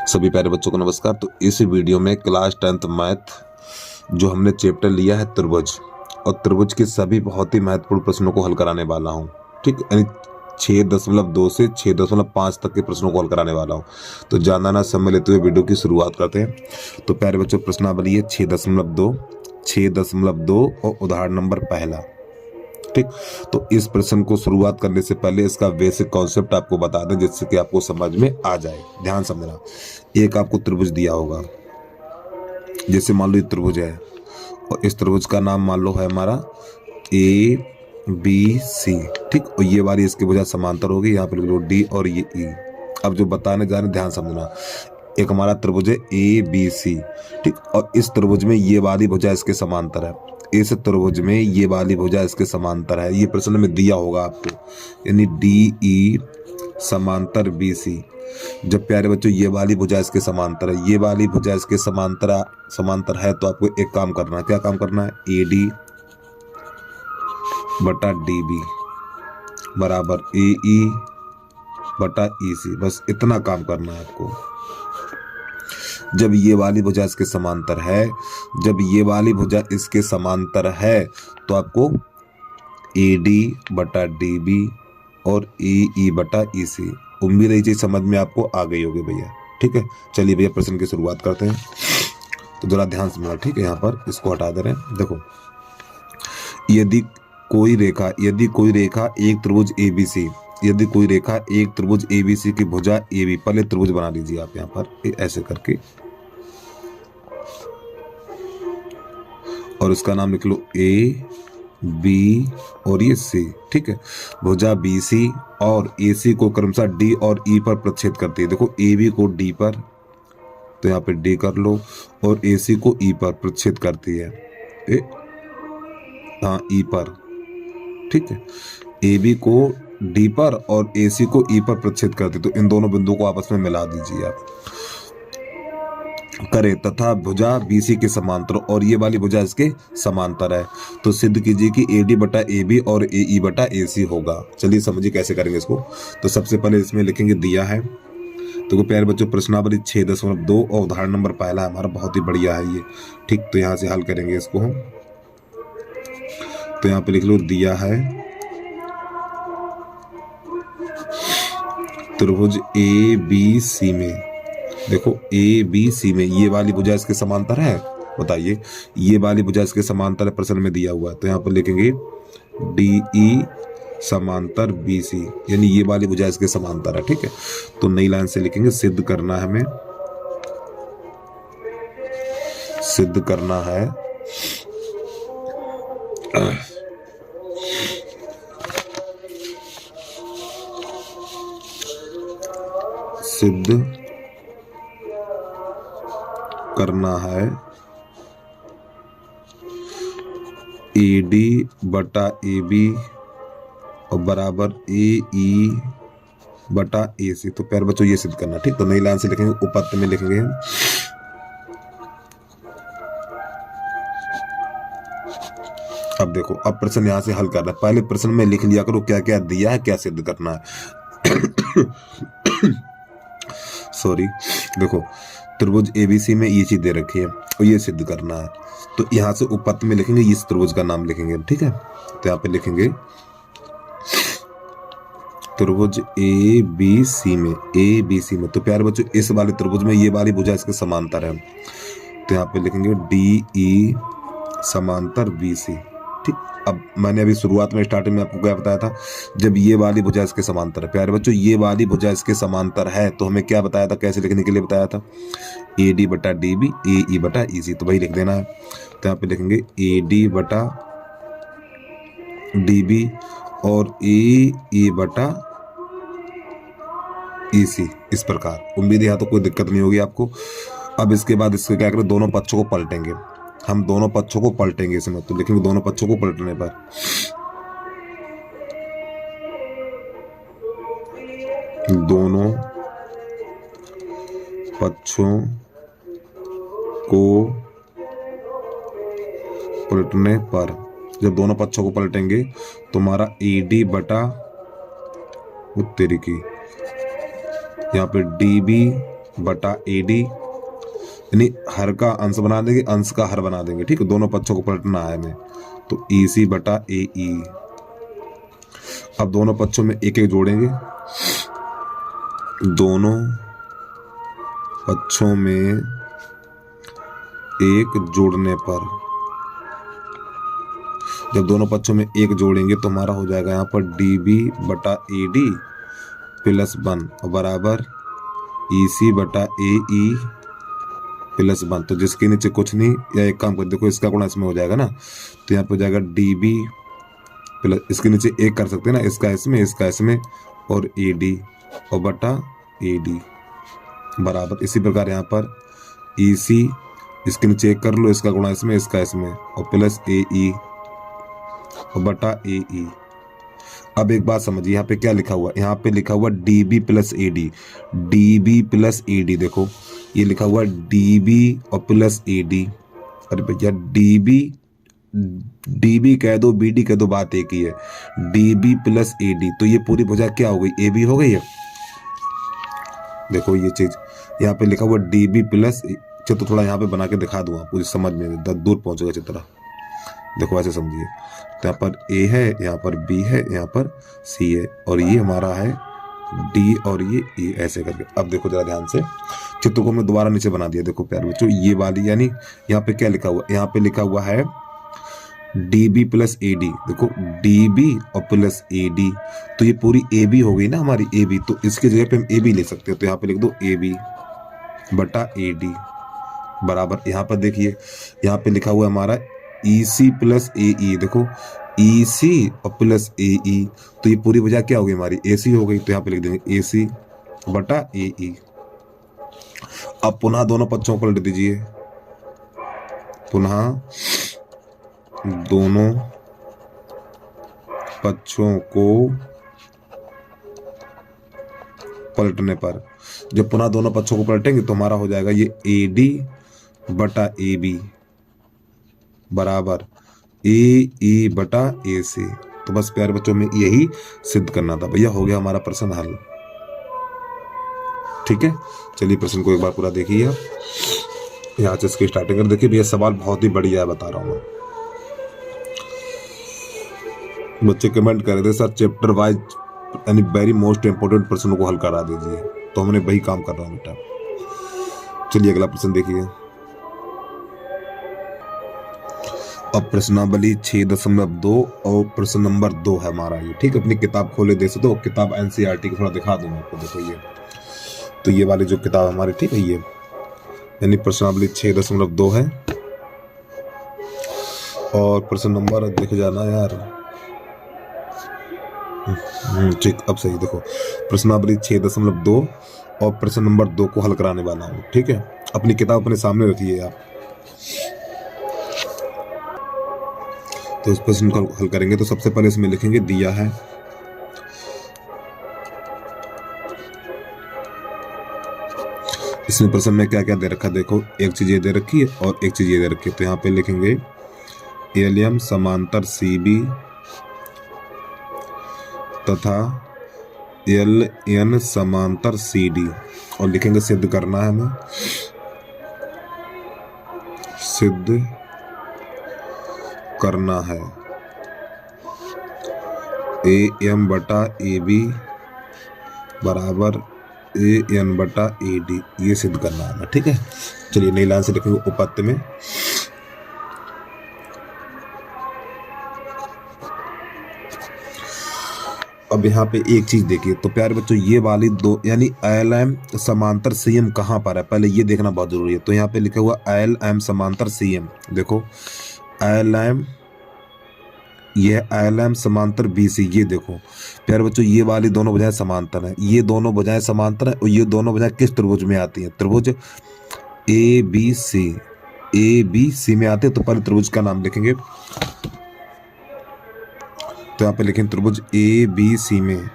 सभी प्यारे बच्चों को नमस्कार। तो इस वीडियो में क्लास 10th मैथ जो हमने चैप्टर लिया है त्रिभुज, और त्रिभुज के सभी बहुत ही महत्वपूर्ण प्रश्नों को हल कराने वाला हूं। ठीक, यानी 6.2 से 6.5 तक के प्रश्नों को हल कराने वाला हूं। तो ज़्यादा ना समय लेते हुए वीडियो की शुरुआत करते हैं। तो प्यारे बच्चों, प्रश्नावली है 6.2 और उदाहरण नंबर पहला। ठीक, तो इस प्रश्न को शुरुआत करने से पहले इसका बेसिक कॉन्सेप्ट आपको बता दें जिससे कि आपको समझ में आ जाए। ध्यान समझना। एक आपको त्रिभुज दिया होगा, जैसे मान लो ये त्रिभुज है और इस त्रिभुज का नाम मान लो है हमारा ABC। ठीक, और ये वाली इसकी भुजा समांतर होगी, यहाँ पे लिख लो D और ये E। अब जो बताने जा रहे हैं ध्यान समझना। एक हमारा त्रिभुज है ABC। ठीक, और इस त्रिभुज में ये वाली भुजा इसके समांतर है, इस त्रिभुज में ये वाली भुजा इसके समांतर है। ये प्रश्न में दिया होगा आपको, यानी DE समांतर BC। जब प्यारे बच्चों ये वाली भुजा इसके समांतर है, ये वाली भुजा इसके समांतर है, तो आपको एक काम करना है। क्या काम करना है? AD बटा DB बराबर AE बटा EC। बस इतना काम करना है आपको। जब ये वाली भुजा इसके समांतर है, जब ये वाली भुजा इसके समांतर है, तो आपको AD बटा DB और EE बटा EC। उम्मीद है ये चीज समझ में आपको आ गई होगी भैया। ठीक है, चलिए भैया प्रश्न की शुरुआत करते हैं। तो जरा ध्यान से। ठीक है, यहाँ पर इसको हटा दे रहे हैं। देखो, यदि कोई रेखा एक त्रिभुज ABC, यदि कोई रेखा एक त्रिभुज ABC की भुजा AB, पहले त्रिभुज बना लीजिए आप यहाँ पर ऐसे करके, और उसका नाम लिख लो AB और ये C। ठीक है, भुजा BC और AC को क्रमशः D और E पर प्रक्षेद करती है। देखो, AB को D पर, तो यहाँ पे D कर लो, और AC को E पर प्रक्षेद करती है, हाँ E पर। ठीक है, AB को D पर और AC को E पर प्रक्षेद करती, तो इन दोनों बिंदुओं को आपस में मिला दीजिए आप। करे तथा भुजा BC के समांतर और ये वाली भुजा इसके समांतर है, तो सिद्ध कीजिए कि AD बटा AB और AE बटा AC होगा। चलिए समझिए कैसे करेंगे इसको। तो सबसे पहले इसमें लिखेंगे दिया है। तो प्यारे बच्चों, प्रश्नावली 6.2 और उदाहरण नंबर पहला हमारा बहुत ही बढ़िया है ये। ठीक, तो यहाँ से हल करेंगे इसको हम। तो यहाँ पे लिख लो दिया है त्रिभुज ABC में, देखो ABC में ये वाली भुजा इसके समांतर है। बताइए, ये वाली भुजा इसके समांतर है, प्रश्न में दिया हुआ है। तो यहाँ पर लिखेंगे DE समांतर BC, यानी ये वाली भुजा इसके समांतर है। ठीक है, तो नई लाइन से लिखेंगे सिद्ध करना है हमें, सिद्ध करना है सिद्ध करना है AD बटा AB और बराबर AE बटा AC। तो प्यारे बच्चों ये सिद्ध करना। ठीक, तो नई लाइन से लिखेंगे, उपपत्ति में लिखेंगे हम। अब देखो, अब प्रश्न यहाँ से हल करना है। पहले प्रश्न में लिख लिया करो क्या क्या दिया है, क्या सिद्ध करना है। सॉरी, देखो त्रिभुज ABC में ये चीज दे रखी है और ये सिद्ध करना है। तो यहाँ से उपपत्ति में लिखेंगे, इस त्रिभुज का नाम लिखेंगे। ठीक है, तो यहाँ पे लिखेंगे त्रिभुज ABC में। तो प्यारे बच्चों, इस वाले त्रिभुज में ये वाली भुजा इसके समांतर है, तो यहाँ पे लिखेंगे DE समांतर BC। ठीक, अब मैंने अभी शुरुआत में स्टार्टिंग में आपको क्या बताया था, जब ये वाली भुजा इसके समांतर है। प्यारे बच्चों, ये वाली भुजा इसके समांतर है, तो हमें क्या बताया था, कैसे लिखने के लिए बताया था? AD बटा DB AE बटा EC। तो वही लिख देना है। तो यहाँ पे लिखेंगे AD बटा DB और AE बटा EC, इस प्रकार। उम्मीद है यहाँ तो कोई दिक्कत नहीं होगी आपको। अब इसके बाद इसके क्या करें, दोनों पक्षों को पलटेंगे हम, दोनों पक्षों को पलटेंगे इसमें। तो लिखेंगे दोनों पक्षों को पलटने पर दोनों पक्षों को पलटने पर, जब दोनों पक्षों को पलटेंगे तो हमारा AD बटा उत्तरी की, यहाँ पे DB बटा AD, यानी हर का अंश बना देंगे, अंश का हर बना देंगे, ठीक है। दोनों पक्षों को पलटना है हमें, तो EC बटा AE। अब दोनों पक्षों में एक एक जोड़ेंगे, दोनों पक्षों में एक जोड़ने पर, जब दोनों पक्षों में एक जोड़ेंगे तो हमारा हो जाएगा यहाँ पर DB बटा AD प्लस 1 बराबर EC बटा AE प्लस 1। तो जिसके नीचे कुछ नहीं, या एक काम कर देखो, इसका गुणा इसमें हो जाएगा ना, तो यहाँ पे हो जाएगा DB प्लस, इसके नीचे एक कर सकते हैं ना, इसका इसमें, इसका इसमें, और AD और बटा AD बराबर। इसी प्रकार यहाँ पर EC, इसके नीचे एक कर लो, इसका गुणा इसमें, इसका इसमें, और प्लस AE और बटा AE। अब एक बात समझिए, यहाँ पे क्या लिखा हुआ, यहाँ पे लिखा हुआ DB plus AD, DB plus AD, देखो ये लिखा हुआ DB और प्लस AD। अरे भैया DB कह दो, BD कह दो, बात एक ही है। DB प्लस AD, तो ये पूरी भुजा क्या हो गई, AB हो गई है। देखो ये चीज यहाँ पे लिखा हुआ DB प्लस, चित्र थोड़ा यहाँ पे बना के दिखा दूंगा, पूरी समझ में दूर पहुंचेगा चित्र। देखो ऐसे समझिए, तो यहाँ पर A है, यहाँ पर B है, यहाँ पर C है, और ये हमारा है D और ये E, ऐसे करके। अब देखो जरा ध्यान से, चित्र को मैं दोबारा नीचे बना दिया। देखो प्यारे बच्चों, ये वाली यानी यहाँ पे क्या लिखा हुआ, यहाँ पे लिखा हुआ है DB प्लस AD। देखो DB और प्लस AD, तो ये पूरी AB हो गई ना हमारी, AB। तो इसके जगह पे हम AB ले सकते हैं, तो यहाँ पे लिख दो AB बटा AD बराबर, यहाँ पर देखिए यहाँ पे लिखा हुआ है हमारा EC प्लस AE। देखो EC और प्लस AE, तो ये पूरी वजह क्या हो गई हमारी, AC हो गई, तो यहाँ पे लिख देंगे AC बटा AE। अब पुनः दोनों पक्षों को पलट दीजिए, पुनः दोनों पक्षों को पलटने पर, जब पुनः दोनों पक्षों को पलटेंगे तो हमारा हो जाएगा ये AD बटा AB बराबर AE बटा AC। तो बस प्यारे बच्चों में यही सिद्ध करना था भैया, हो गया हमारा प्रश्न हल। ठीक है, चलिए प्रश्न को एक बार पूरा देखिए। यहाँ से इसकी स्टार्टिंग कर देखिए भैया, सवाल बहुत ही बढ़िया है, बता रहा हूँ मैं। बच्चे कमेंट कर रहे थे सर चैप्टर वाइज यानी वेरी मोस्ट इंपोर्टेंट प्रश्नों को हल करा दीजिए, तो हमने वही काम कर रहा हूँ बेटा। चलिए अगला प्रश्न देखिए। अब प्रश्नावली 6.2 और प्रश्न नंबर 2 है हमारा ये। ठीक है, अपनी किताब खोले दे से, तो किताब NCERT को थोड़ा दिखा दूँ आपको। देखो ये, तो ये वाली जो किताब हमारी, ठीक है, ये यानी प्रश्नावली 6.2 है, और प्रश्न नंबर देख जाना यार, ठीक। अब सही देखो, प्रश्नावली 6.2 और प्रश्न नंबर 2 को हल कराने वाला हूँ। ठीक है, अपनी किताब अपने सामने रखिए आप। तो इस प्रश्न को हल करेंगे तो सबसे पहले इसमें लिखेंगे दिया है, इसमें प्रश्न में क्या क्या दे रखा है। देखो एक चीज ये दे रखी है और एक चीज ये दे रखी है, तो यहाँ पे लिखेंगे LM समांतर CB तथा LN समांतर CD, और लिखेंगे सिद्ध करना है हमें, सिद्ध करना है AM बटा AB बराबर AN बटा AD, ये सिद्ध करना है। ठीक है, चलिए नई लाइन से लिखेंगे उपपत्ति में। अब यहाँ पे एक चीज देखिए, तो प्यारे बच्चों ये वाली दो यानी LM समांतर CM कहाँ पर है, पहले ये देखना बहुत जरूरी है। तो यहाँ पे लिखा हुआ LM समांतर CM, देखो LM, ये LM समांतर BC, ये देखो प्यारे बच्चों ये वाली दोनों भुजाएं समांतर हैं, ये दोनों भुजाएं समांतर हैं, और ये दोनों भुजाएं किस त्रिभुज में आती हैं, त्रिभुज ABC में आते हैं। तो पहले त्रिभुज का नाम लिखेंगे, तो यहाँ पे लिखेंगे त्रिभुज ABC में,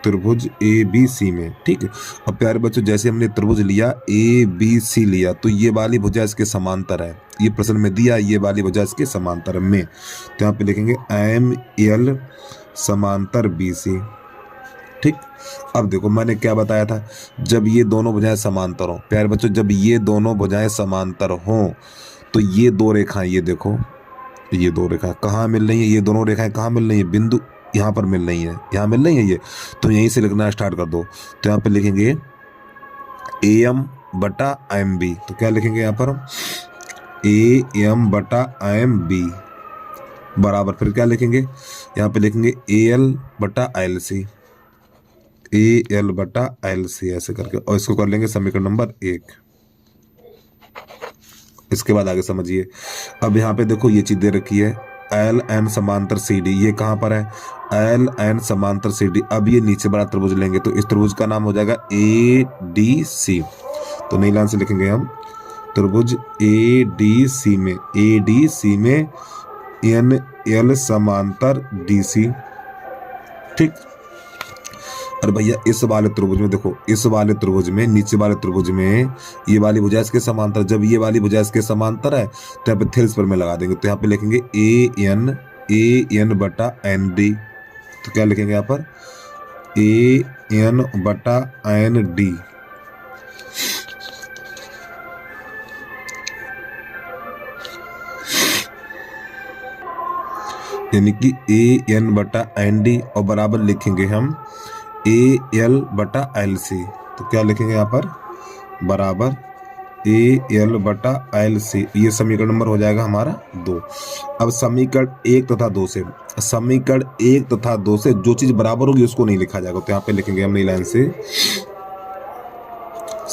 त्रिभुज ABC में। ठीक है, अब प्यारे बच्चों जैसे हमने त्रिभुज लिया ABC लिया, तो ये वाली भुजा इसके समांतर है, ये प्रश्न में दिया ये वाली भुजा इसके समांतर में, तो यहाँ पे लिखेंगे ML समांतर BC। ठीक, अब देखो मैंने क्या बताया था, जब ये दोनों भुजाएं समांतर हो, प्यारे बच्चों जब ये दोनों भुजाएं समांतर हो तो ये दो रेखाएं, ये देखो ये दो रेखाएं कहाँ मिल रही है, ये दोनों रेखाएं कहाँ मिल रही है, बिंदु यहाँ पर मिल रही है, यहाँ मिल रही है ये। तो यहीं से लिखना स्टार्ट कर दो। तो यहाँ पे लिखेंगे ए एम बटा एम बी। तो क्या लिखेंगे यहाँ पर, ए एम बटा एम बी बराबर, फिर क्या लिखेंगे यहाँ पे लिखेंगे ए एल बटा एल सी, ए एल बटा एल सी ऐसे करके, और इसको कर लेंगे समीकरण नंबर 1। इसके बाद आगे समझिए। अब यहाँ पे देखो ये चीज दे रखी है एल एन समांतर सी डी, ये कहाँ पर है, एल एन समांतर सी डी। अब ये नीचे बड़ा त्रिभुज लेंगे तो इस त्रिभुज का नाम हो जाएगा ए डी सी। तो नई लाइन से लिखेंगे हम त्रिभुज ए डी सी में, ए डी सी में एन एल समांतर डी सी। ठीक। अरे भैया इस वाले त्रिभुज में देखो, इस वाले त्रिभुज में, नीचे वाले त्रिभुज में ये वाली भुजा इसके समांतर, जब ये वाली भुजा इसके समांतर है तो यहाँ पे थेल्स पर में लगा देंगे। तो यहाँ पे लिखेंगे ए एन बटा एन डी। तो क्या लिखेंगे यहाँ पर, ए एन बटा एन डी। यानी कि ए एन बटा एन डी और बराबर लिखेंगे हम ए एल बटा एल सी। तो क्या लिखेंगे यहाँ पर, बराबर ए एल बटा एल सी। ये समीकरण नंबर हो जाएगा हमारा 2। अब समीकरण 1 तथा 2 से, समीकरण 1 तथा 2 से जो चीज बराबर होगी उसको नहीं लिखा जाएगा। तो यहाँ पे लिखेंगे हम नई लाइन से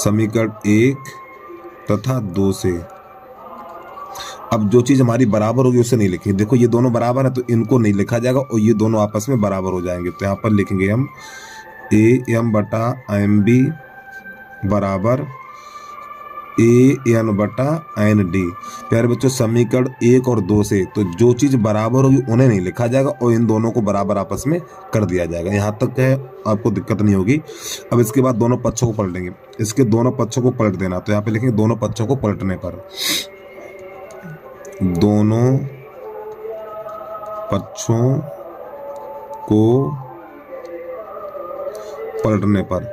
समीकरण 1 तथा 2 से। अब जो चीज हमारी बराबर होगी उसे नहीं लिखेंगे। देखो ये दोनों बराबर है तो इनको नहीं लिखा जाएगा और ये दोनों आपस में बराबर हो जाएंगे। तो यहाँ पर लिखेंगे हम ए एम बटा एम बी बराबर ए एन बटा एन डी। प्यारे बच्चों समीकरण 1 और 2 से तो जो चीज बराबर होगी उन्हें नहीं लिखा जाएगा और इन दोनों को बराबर आपस में कर दिया जाएगा। यहाँ तक है आपको दिक्कत नहीं होगी। अब इसके बाद दोनों पक्षों को पलटेंगे, इसके दोनों पक्षों को पलट देना। तो यहाँ पे लिखेंगे दोनों पक्षों को पलटने पर, दोनों पक्षों को पलटने पर,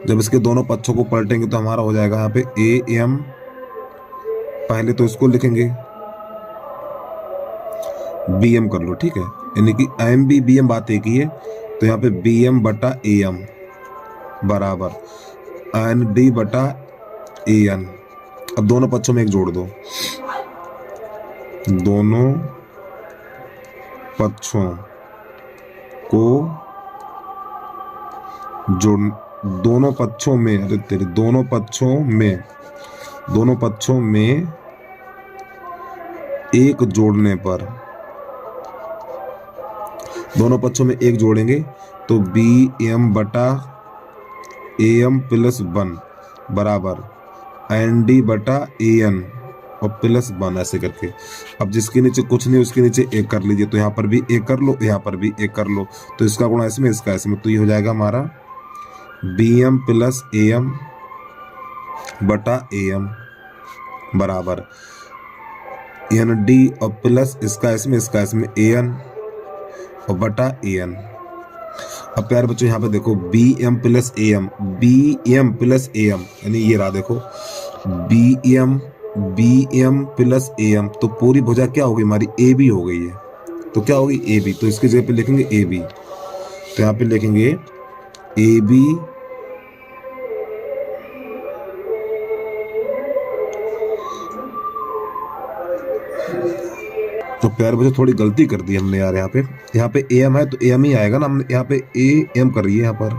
जब इसके दोनों पक्षों को पलटेंगे तो हमारा हो जाएगा यहाँ पे ए एम, पहले तो इसको लिखेंगे बी एम कर लो, ठीक है, यानी कि एम बी बी एम बात एक ही है। तो यहाँ पे बी एम बटा ए एम बराबर एन डी बटा ए एन। अब दोनों पक्षों में एक जोड़ दो, दोनों पक्षों को जोड़, दोनों पक्षों में, अरे तेरे दोनों पक्षों में एक जोड़ने पर, दोनों पक्षों में एक जोड़ेंगे तो बी एम बटा ए एम प्लस 1 बराबर एन डी बटा ए एन और प्लस 1 ऐसे करके। अब जिसके नीचे कुछ नहीं उसके नीचे एक कर लीजिए। तो यहाँ पर भी एक कर लो, यहाँ पर भी एक कर लो। तो इसका गुणा इसमें, इसका इसमें। तो ये हो जाएगा हमारा B M plus A M बटा ए एम बराबर एन डी और प्लस इसका इसमें, इसका इसमें ए एन और बटा ए एन। अब प्यारे बच्चों यहाँ पे देखो B M plus A M, B M plus A M यानी ये रहा देखो B M plus A M. तो पूरी भुजा क्या हो गई हमारी, ए बी हो गई है। तो क्या होगी ए बी, तो इसकी जगह पे लिखेंगे ए बी। तो यहाँ पे लिखेंगे ए बी तो प्यारे बच्चों थोड़ी गलती कर दी हमने यार, यहाँ पे ए एम है तो ए एम ही आएगा ना। हमने यहाँ पे ए एम कर रही है यहाँ पर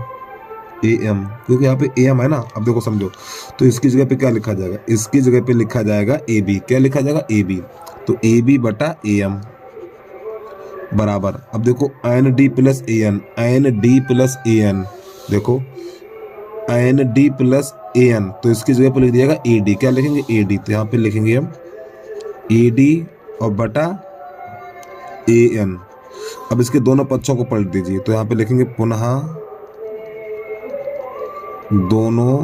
ए एम, क्योंकि यहाँ पे ए एम है ना। अब देखो समझो, तो इसकी जगह पे क्या लिखा जाएगा, इसकी जगह पे लिखा जाएगा ए बी। क्या लिखा जाएगा ए बी। तो ए बी बटा ए एम बराबर, अब देखो N D plus A N, N D plus A N, देखो N D plus A N. तो इसकी जगह पे लिख दिएगा ए डी। क्या लिखेंगे ए डी। तो यहाँ पे लिखेंगे हम ए डी और बटा ए एन। अब इसके दोनों पक्षों को पलट दीजिए। तो यहाँ पे लिखेंगे पुनः दोनों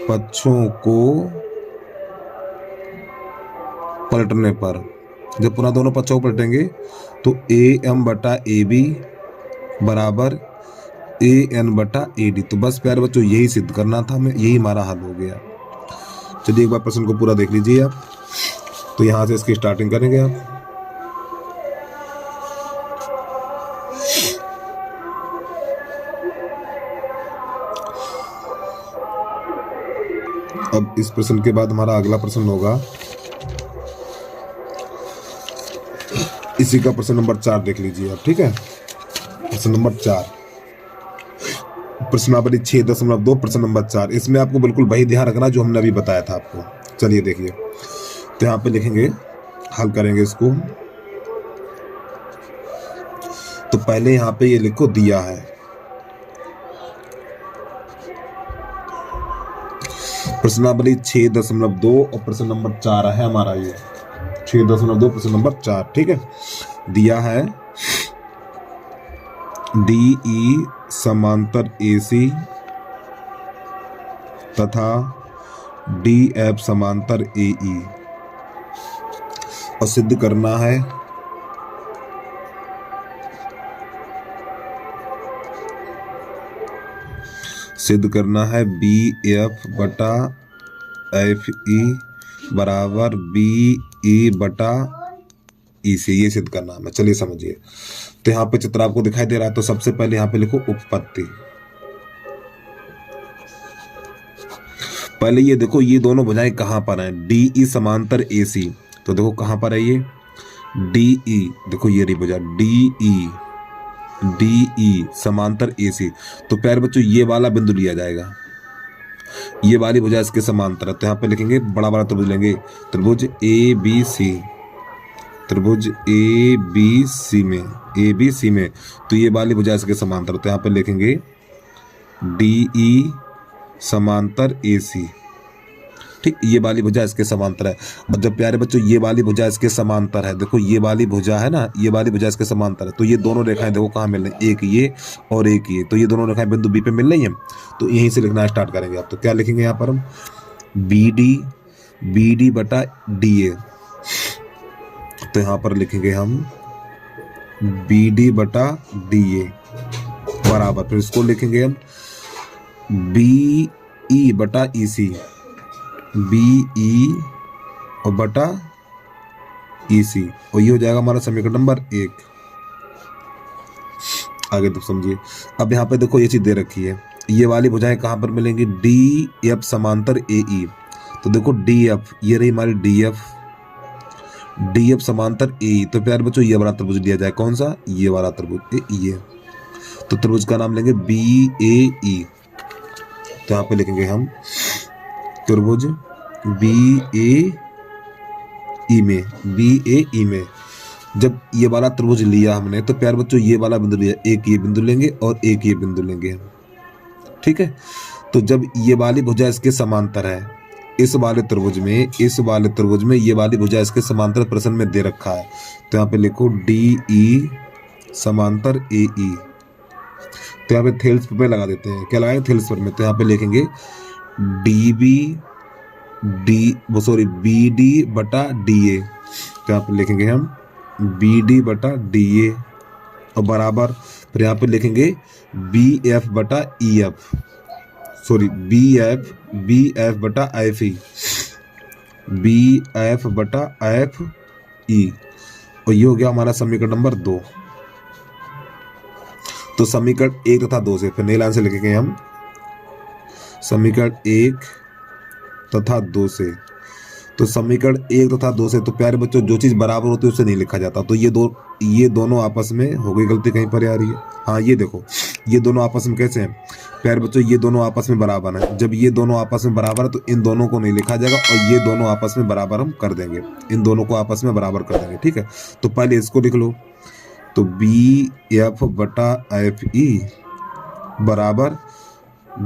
पक्षों को पलटने पर, जब पुनः दोनों पक्षों को पलटेंगे तो ए एम बटा ए बी बराबर AN/AD। तो बस प्यारे बच्चों यही सिद्ध करना था हमें, यही हमारा हल हो गया। चलिए एक बार प्रश्न को पूरा देख लीजिए आप। तो यहां से इसकी स्टार्टिंग करेंगे आप। अब इस प्रश्न के बाद हमारा अगला प्रश्न होगा, इसी का प्रश्न नंबर 4 देख लीजिए आप। ठीक है, प्रश्न नंबर 4, प्रश्नावली 6.2 प्रश्न नंबर 4। इसमें आपको बिल्कुल वही ध्यान रखना जो हमने अभी बताया था आपको। चलिए देखिए, तो यहाँ पे लिखेंगे, हल करेंगे इसको। तो पहले यहाँ पे ये लिखो दिया है, प्रश्नावली 6.2 और प्रश्न नंबर 4 है हमारा ये 6.2 प्रश्न नंबर 4। ठीक है, दिया है DE समांतर AC तथा DF समांतर AE और सिद्ध करना है BF/FE बराबर BE/EC। ये सिद्ध करना है। चलिए समझिए, तो यहाँ पे चित्र आपको दिखाई दे रहा है। तो सबसे पहले यहाँ पे लिखो उपपत्ति। पहले ये देखो, ये दोनों भुजाएं कहाँ पर हैं? DE समांतर AC। तो देखो कहाँ पर है ये DE, देखो ये रही भुजा DE समांतर AC। तो प्यारे बच्चों ये वाला बिंदु लिया जाएगा, ये वाली भुजा इसके समांतर है। तो यहाँ पे लिखेंगे, बड़ा बड़ा त्रिभुज लेंगे, त्रिभुज ABC में तो ये वाली भुजा इसके समांतर। तो यहाँ पे लिखेंगे DE समांतर AC। ठीक, ये वाली भुजा इसके समांतर है। और जब प्यारे बच्चों ये वाली भुजा इसके समांतर है, देखो ये वाली भुजा है ना, ये वाली भुजा इसके समांतर है। तो ये दोनों रेखाएं देखो कहाँ मिल रही हैं, एक ये और एक ये। तो ये दोनों रेखाएं बिंदु B पे मिल रही हैं। तो यहीं से लिखना स्टार्ट करेंगे आप। तो क्या लिखेंगे यहाँ पर हम BD/DA। तो यहाँ पर लिखेंगे हम BD/DA बराबर, फिर इसको लिखेंगे हम BE/EC, BE/EC और ये हो जाएगा हमारा समीकरण नंबर 1। आगे तो समझिए। अब यहाँ पे देखो ये चीज दे रखी है, ये वाली भुजाएं कहाँ पर मिलेंगी? DF समांतर AE। तो देखो DF, ये रही हमारी DF समांतर AE। तो प्यारे बच्चों ये वाला त्रिभुज लिया जाए, कौन सा? ये वाला त्रिभुज, ये। तो त्रिभुज का नाम लेंगे BAE। तो यहाँ पे लिखेंगे हम त्रिभुज BAE में। जब ये वाला त्रिभुज लिया हमने, तो प्यारे बच्चों ये वाला बिंदु लिया, एक ये बिंदु लेंगे और एक ये बिंदु लेंगे हम। ठीक है, तो जब ये वाली भुजा इसके समांतर है, इस वाले त्रिभुज में ये वाली भुजा इसके समांतर प्रश्न में दे रखा है। तो यहाँ पे लिखो DE समांतर AE। तो यहाँ पे थेल्स पे लगा देते हैं, क्या लगाएंगे? थेल्स पर में। तो यहाँ पे लिखेंगे BD/DA। तो यहाँ पे लिखेंगे हम BD/DA और बराबर, फिर यहाँ पे लिखेंगे BF/EF, सॉरी BF/FE, BF/FE और ये हो गया हमारा समीकरण नंबर 2। तो समीकरण 1 तथा 2 से फिर नई लाइन से लिखेंगे हम समीकरण 1 तथा 2 से। तो समीकरण 1 तथा 2 से, तो प्यारे बच्चों जो चीज बराबर होती है उससे नहीं लिखा जाता। तो ये दोनों आपस में, हो गई गलती कहीं पर आ रही है। हाँ ये देखो, ये दोनों आपस में कैसे हैं प्यारे बच्चों? ये दोनों आपस में बराबर हैं। जब ये दोनों आपस में बराबर है तो इन दोनों को नहीं लिखा जाएगा और ये दोनों आपस में बराबर हम कर देंगे, इन दोनों को आपस में बराबर कर देंगे। ठीक है, तो पहले इसको लिख लो। तो BF/FE बराबर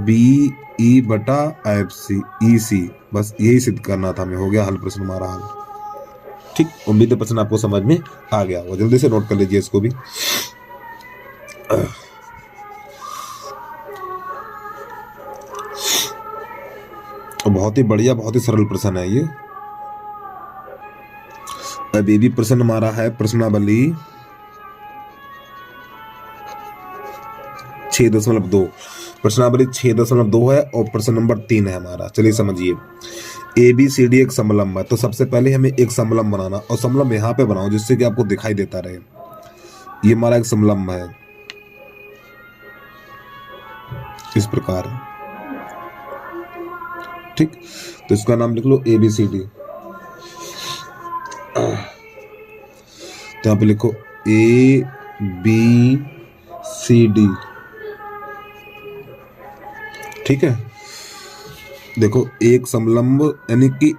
BE/EC। बस यही सिद्ध करना था हमें, हो गया हल प्रश्न हमारा हल। ठीक, उम्मीद है प्रश्न आपको समझ में आ गया होगा। जल्दी से नोट कर लीजिए इसको भी। बहुत ही बढ़िया, बहुत ही सरल प्रश्न है ये। अब ये भी प्रश्न हमारा है प्रश्नावली 6.2। प्रश्नावली 6.2 है और प्रश्न नंबर 3 है हमारा। चलिए समझिए, ABCD एक समलंब है, तो सबसे पहले हमें एक समलंब बनाना, और समलंब यहाँ पे बनाओ जिससे कि आपको दिखाई देता रहे। ये हमारा एक समलंब है इस प्रकार, ठीक। तो इसका नाम लिख लो ABCD। तो यहाँ पे लिखो ABCD, ठीक है। देखो एक समलंब यानी कि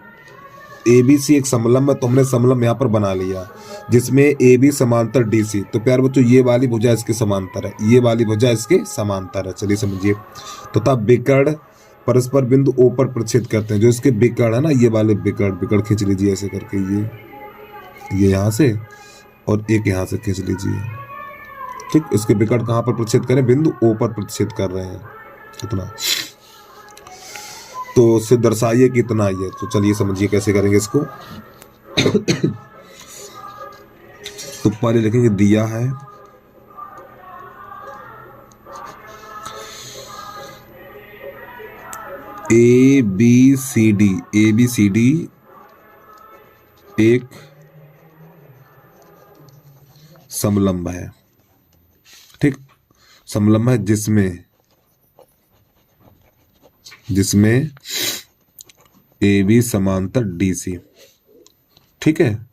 ABC एक समलंब है, तो हमने समलंब यहाँ पर बना लिया जिसमें AB समांतर DC। तो प्यार बच्चों ये वाली भुजा इसके समांतर है, ये वाली भुजा इसके समांतर है। चलिए समझिए, तथा विकर्ण परस्पर बिंदु O पर प्रच्छेद करते हैं। जो इसके विकर्ण है ना, ये वाले विकर्ण खींच लीजिए ऐसे करके, ये यहाँ से और एक यहाँ से खींच लीजिए, ठीक। इसके विकर्ण कहाँ पर प्रच्छेद करें? बिंदु O पर प्रच्छेद कर रहे हैं, इतना। तो उससे दर्शाइए कितना ये। तो चलिए समझिए कैसे करेंगे इसको। तो पहले लिखेंगे दिया है ABCD एक समलंब है, ठीक। समलंब है जिसमें AB समांतर DC, ठीक है।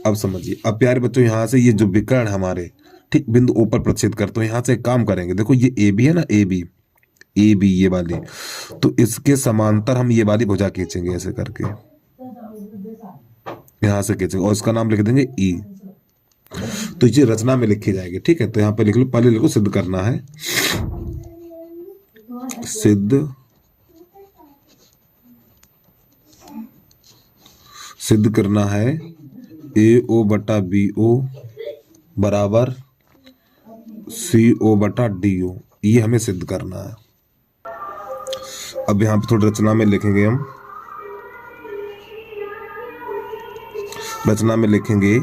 अब समझिए, अब प्यारे बच्चों यहाँ से ये जो विकर्ण हमारे, ठीक, बिंदु O पर प्रच्छेद करते हैं। यहाँ से एक काम करेंगे, देखो ये AB है ना, AB ये वाली, तो इसके समांतर हम ये वाली भुजा खींचेंगे ऐसे करके, यहाँ से खींचेंगे और इसका नाम लिख देंगे E। तो ये रचना में लिखी जाएगी, ठीक है। तो यहाँ पे लिख लो, पहले लिखो सिद्ध करना है, सिद्ध करना है AO बटा BO बराबर CO बटा DO। ये हमें सिद्ध करना है। अब यहाँ पे थोड़ी रचना में लिखेंगे हम, रचना में लिखेंगे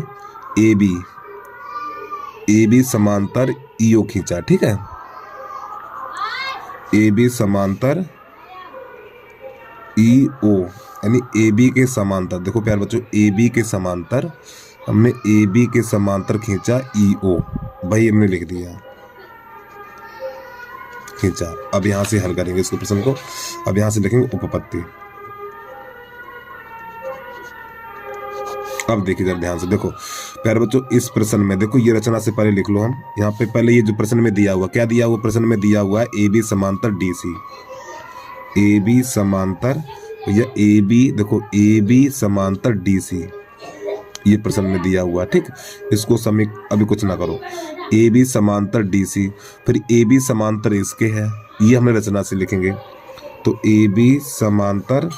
AB समांतर EO खींचा, ठीक है। AB समांतर EO यानी AB के समांतर। देखो प्यार बच्चों, AB के समांतर, हमने AB के समांतर खींचा EO, भाई हमने लिख दिया, खींचा। अब यहां से हल करेंगे इसको प्रश्न को। अब यहां से लिखेंगे उपपत्ति। अब देखिए जरा ध्यान से, देखो प्यारे बच्चों, इस प्रश्न में देखो, ये रचना से पहले लिख लो हम। यहाँ पे पहले ये जो प्रश्न में दिया हुआ, क्या दिया हुआ प्रश्न में? दिया हुआ है AB समांतर DC, AB समांतर, या AB, देखो AB समांतर DC, ये प्रश्न में दिया हुआ, ठीक। इसको अभी कुछ ना करो, AB समांतर DC, फिर AB समांतर इसके है, ये हमने रचना से लिखेंगे। तो AB समांतर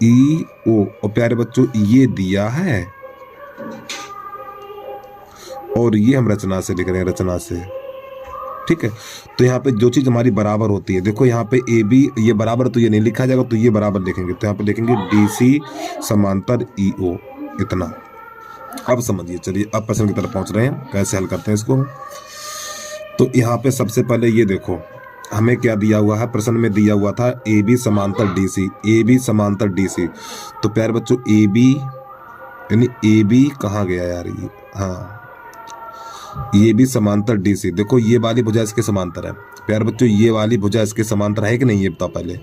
EO, और प्यारे बच्चों ये दिया है और ये हम रचना से लिख रहे हैं, रचना से, ठीक है। तो यहाँ पे जो चीज हमारी बराबर होती है, देखो यहाँ पे AB ये बराबर, तो ये नहीं लिखा जाएगा, तो ये बराबर लिखेंगे। तो यहाँ पे लिखेंगे DC समांतर EO, इतना। अब समझिए, चलिए अब प्रश्न की तरफ पहुंच रहे हैं, कैसे हल करते हैं इसको। तो यहाँ पे सबसे पहले ये देखो, हमें क्या दिया हुआ है? प्रश्न में दिया हुआ था AB समांतर DC, AB समांतर DC। तो प्यारे बच्चों AB यानी AB कहाँ गया यार ये, हाँ, ये भी समांतर DC। देखो ये वाली भुजा इसके समांतर है। प्यारे बच्चों ये वाली भुजा इसके समांतर है कि नहीं, ये बताओ पहले।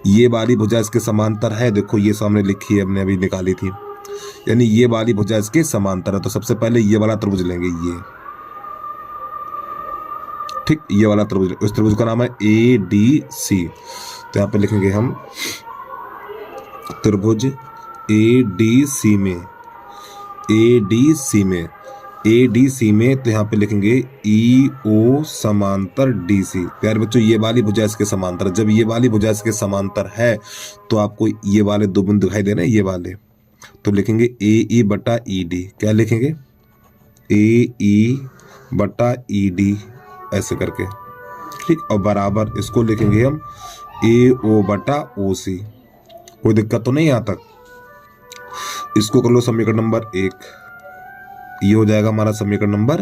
ये वाली भुजा इसके समांतर है, देखो ये सामने लिखी है, हमने अभी निकाली थी, यानी ये वाली भुजा इसके समांतर है। तो सबसे पहले ये वाला त्रिभुज लेंगे, ये, ठीक, ये वाला त्रिभुज, उस त्रिभुज का नाम है ADC। तो यहाँ पे लिखेंगे हम त्रिभुज ADC में, तो यहाँ पे लिखेंगे EO समांतर DC। प्यारे बच्चों ये वाली भुजा इसके समांतर, जब ये वाली भुजा इसके समांतर है तो आपको ये वाले दो बिंदु दिखाई दे रहे हैं, ये वाले, तो लिखेंगे AE बटा ED। क्या लिखेंगे? AE बटा ED ऐसे करके, ठीक। और बराबर इसको लिखेंगे हम AO बटा OC। कोई दिक्कत तो नहीं यहाँ तक? इसको कर लो समीकरण नंबर 1, ये हो जाएगा हमारा समीकरण नंबर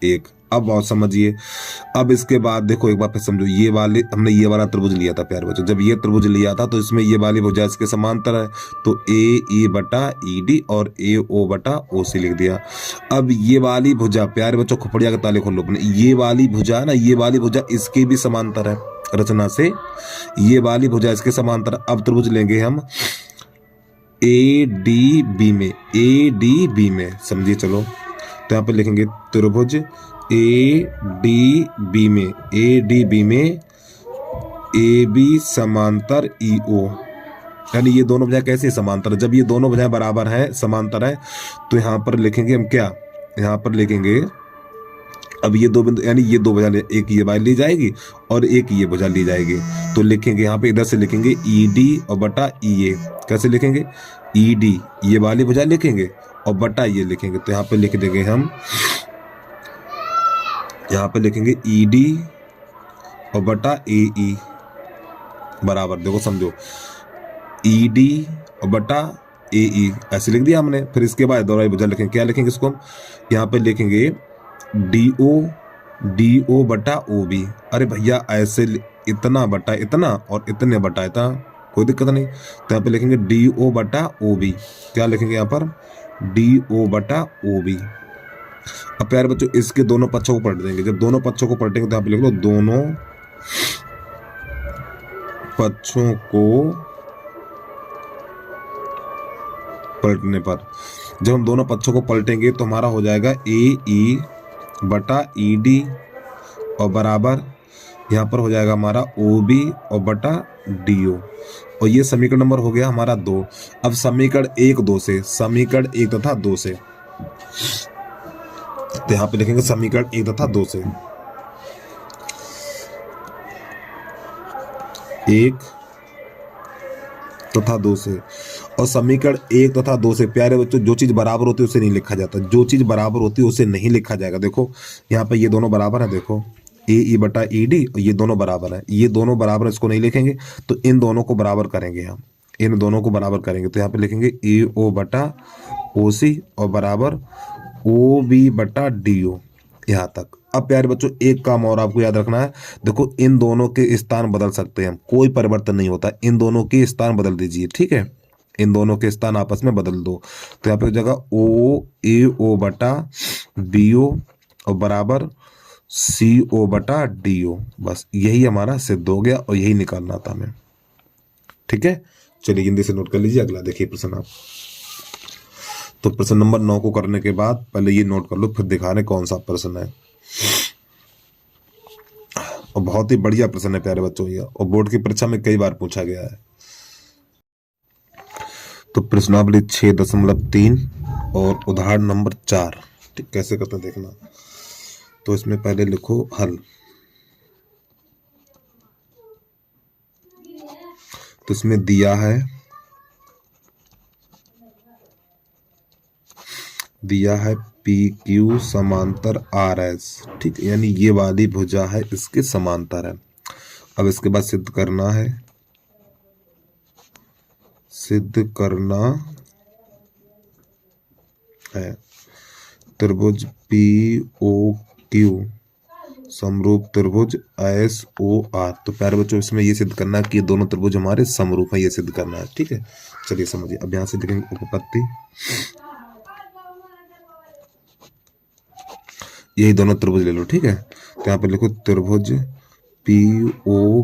1। अब बहुत समझिए। अब इसके बाद देखो एक बार फिर समझो, हमने ये वाला त्रिभुज लिया था प्यारे बच्चों। जब ये त्रिभुज लिया था तो इसमें ये वाली भुजा इसके समांतर है, तो ए ई बटा ई डी और ए ओ बटा ओ सी लिख दिया। अब ये वाली भुजा प्यारे बच्चों, खोपड़िया के ताले खोलो अपने, ये वाली भुजा है ना, ये वाली भुजा इसके भी समांतर है रचना से, ये वाली भुजा इसके समांतर। अब त्रिभुज लेंगे हम ए डी बी में, ए डी बी में, समझिए चलो। तो यहाँ पे लिखेंगे त्रिभुज ए डी बी में, ए डी बी में ए बी समांतर ई ओ, यानी ये दोनों भुजाएं कैसे समांतर है? जब ये दोनों भुजाएं बराबर है, समांतर है, तो यहाँ पर लिखेंगे हम क्या, यहाँ पर लिखेंगे अब ये दो बिंदु, यानी ये दो भुजा, एक ये वाली ली जाएगी और एक ये भुजा ली जाएगी, तो लिखेंगे यहाँ पे इधर से लिखेंगे ई डी और बटा ई ए। कैसे लिखेंगे? ई डी ये वाली भुजा लिखेंगे और बटा ये लिखेंगे, तो यहाँ पे लिख देंगे हम, यहाँ पे लिखेंगे ई डी और बटा ए ई बराबर, देखो समझो, ई डी और बटा ए ई ऐसे लिख दिया हमने। फिर इसके बाद दोहराई भुजा लिखेंगे, क्या लिखेंगे इसको हम? यहाँ पे लिखेंगे डी ओ बटा ओ बी। अरे भैया ऐसे इतना बटा इतना और इतने बटा इतना, कोई दिक्कत नहीं। तो यहाँ पे लिखेंगे डी ओ बटा ओ बी। क्या लिखेंगे यहाँ पर? डी ओ बटा ओ बी। अब प्यारे बच्चों इसके दोनों पक्षों को पलट देंगे। जब दोनों पक्षों को पलटेंगे तो यहाँ पे लिख लो दोनों पक्षों को पलटने पर। जब हम दोनों पक्षों को पलटेंगे तो हमारा हो जाएगा ए ई बटा ई डी और बराबर यहाँ पर हो जाएगा हमारा ओ बी और बटा डी ओ, और ये समीकरण नंबर हो गया हमारा 2। अब समीकरण 1 2 से, समीकरण 1 तथा 2 से, तो यहाँ पे लिखेंगे समीकरण 1 तथा 2 से, 1 तथा 2 से। और समीकरण 1 तथा 2 से प्यारे बच्चों जो चीज बराबर होती है उसे नहीं लिखा जाता, जो चीज बराबर होती है उसे नहीं लिखा जाएगा। देखो यहाँ पे ये दोनों बराबर है, देखो ए ई बटा ई डी, और ये दोनों बराबर है, ये दोनों बराबर है, इसको नहीं लिखेंगे, तो इन दोनों को बराबर करेंगे हम, इन दोनों को बराबर करेंगे, तो यहाँ पे लिखेंगे ए ओ बटा ओ सी और बराबर ओ बी बटा डी ओ, यहाँ तक। अब प्यारे बच्चों एक काम और आपको याद रखना है, देखो इन दोनों के स्थान बदल सकते हैं हम, कोई परिवर्तन नहीं होता, इन दोनों के स्थान बदल दीजिए, ठीक है, इन दोनों के स्थान आपस में बदल दो। तो यहाँ पे जगह ओ ए ओ बटा बी ओ और बराबर सी ओ बटा डी ओ, बस यही हमारा सिद्ध हो गया और यही निकालना था हमें, ठीक है। चलिए हिंदी से नोट कर लीजिए। अगला देखिए प्रश्न आप, तो प्रश्न नंबर 9 को करने के बाद पहले ये नोट कर लो, फिर दिखा रहे कौन सा प्रश्न है, और बहुत ही बढ़िया प्रश्न है प्यारे बच्चों ये, और बोर्ड की परीक्षा में कई बार पूछा गया है। तो प्रश्नावली 6.3 और उदाहरण नंबर 4, ठीक, कैसे करते हैं देखना। तो इसमें पहले लिखो हल, तो इसमें दिया है पी क्यू समांतर आर एस, ठीक, यानी ये वाली भुजा है इसके समांतर है। अब इसके बाद सिद्ध करना है त्रिभुज पी ओ क्यू समरूप त्रिभुज एस ओ आर। तो प्यारे बच्चों इसमें ये सिद्ध करना है कि ये दोनों त्रिभुज हमारे समरूप है, ये सिद्ध करना है, ठीक है। चलिए समझिए, अब यहां से लिखेंगे उपपत्ति, यही दोनों त्रिभुज ले लो, ठीक है। तो यहाँ पे लिखो त्रिभुज पी ओ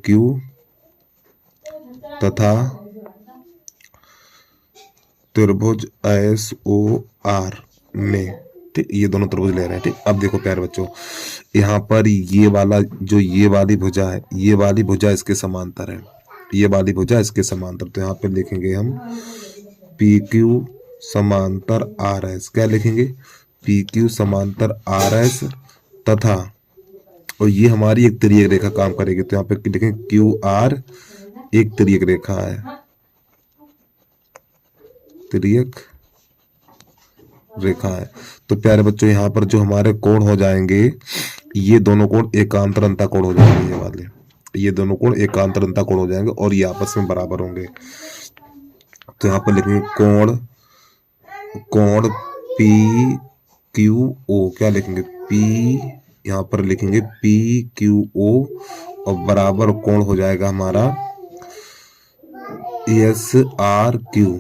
क्यू तथा त्रिभुज एस ओ आर में, ठीक, ये दोनों त्रिभुज ले रहे हैं, ठीक। अब देखो प्यारे बच्चों यहाँ पर ये वाला जो ये वाली भुजा है, ये वाली भुजा इसके समांतर है, ये वाली भुजा इसके समांतर, तो यहाँ पे लिखेंगे हम पी क्यू समांतर आर एस। क्या लिखेंगे? पी क्यू समांतर आर एस तथा, और ये हमारी एक तिर्यक रेखा काम करेगी, तो यहाँ पे लिखेंगे क्यू आर एक तिर्यक रेखा है, तिर्यक रेखा है। तो प्यारे बच्चों यहाँ पर जो हमारे कोण हो जाएंगे, ये दोनों कोण एकांतरंता कोण हो जाएंगे, ये वाले, ये दोनों कोण एकांतरंता कोण हो जाएंगे और ये आपस में बराबर होंगे। तो यहाँ पर लिखेंगे कोण पी क्यू ओ, क्या लिखेंगे पी, यहाँ पर लिखेंगे पी क्यू ओ, और बराबर कोण हो जाएगा हमारा एस आर क्यू,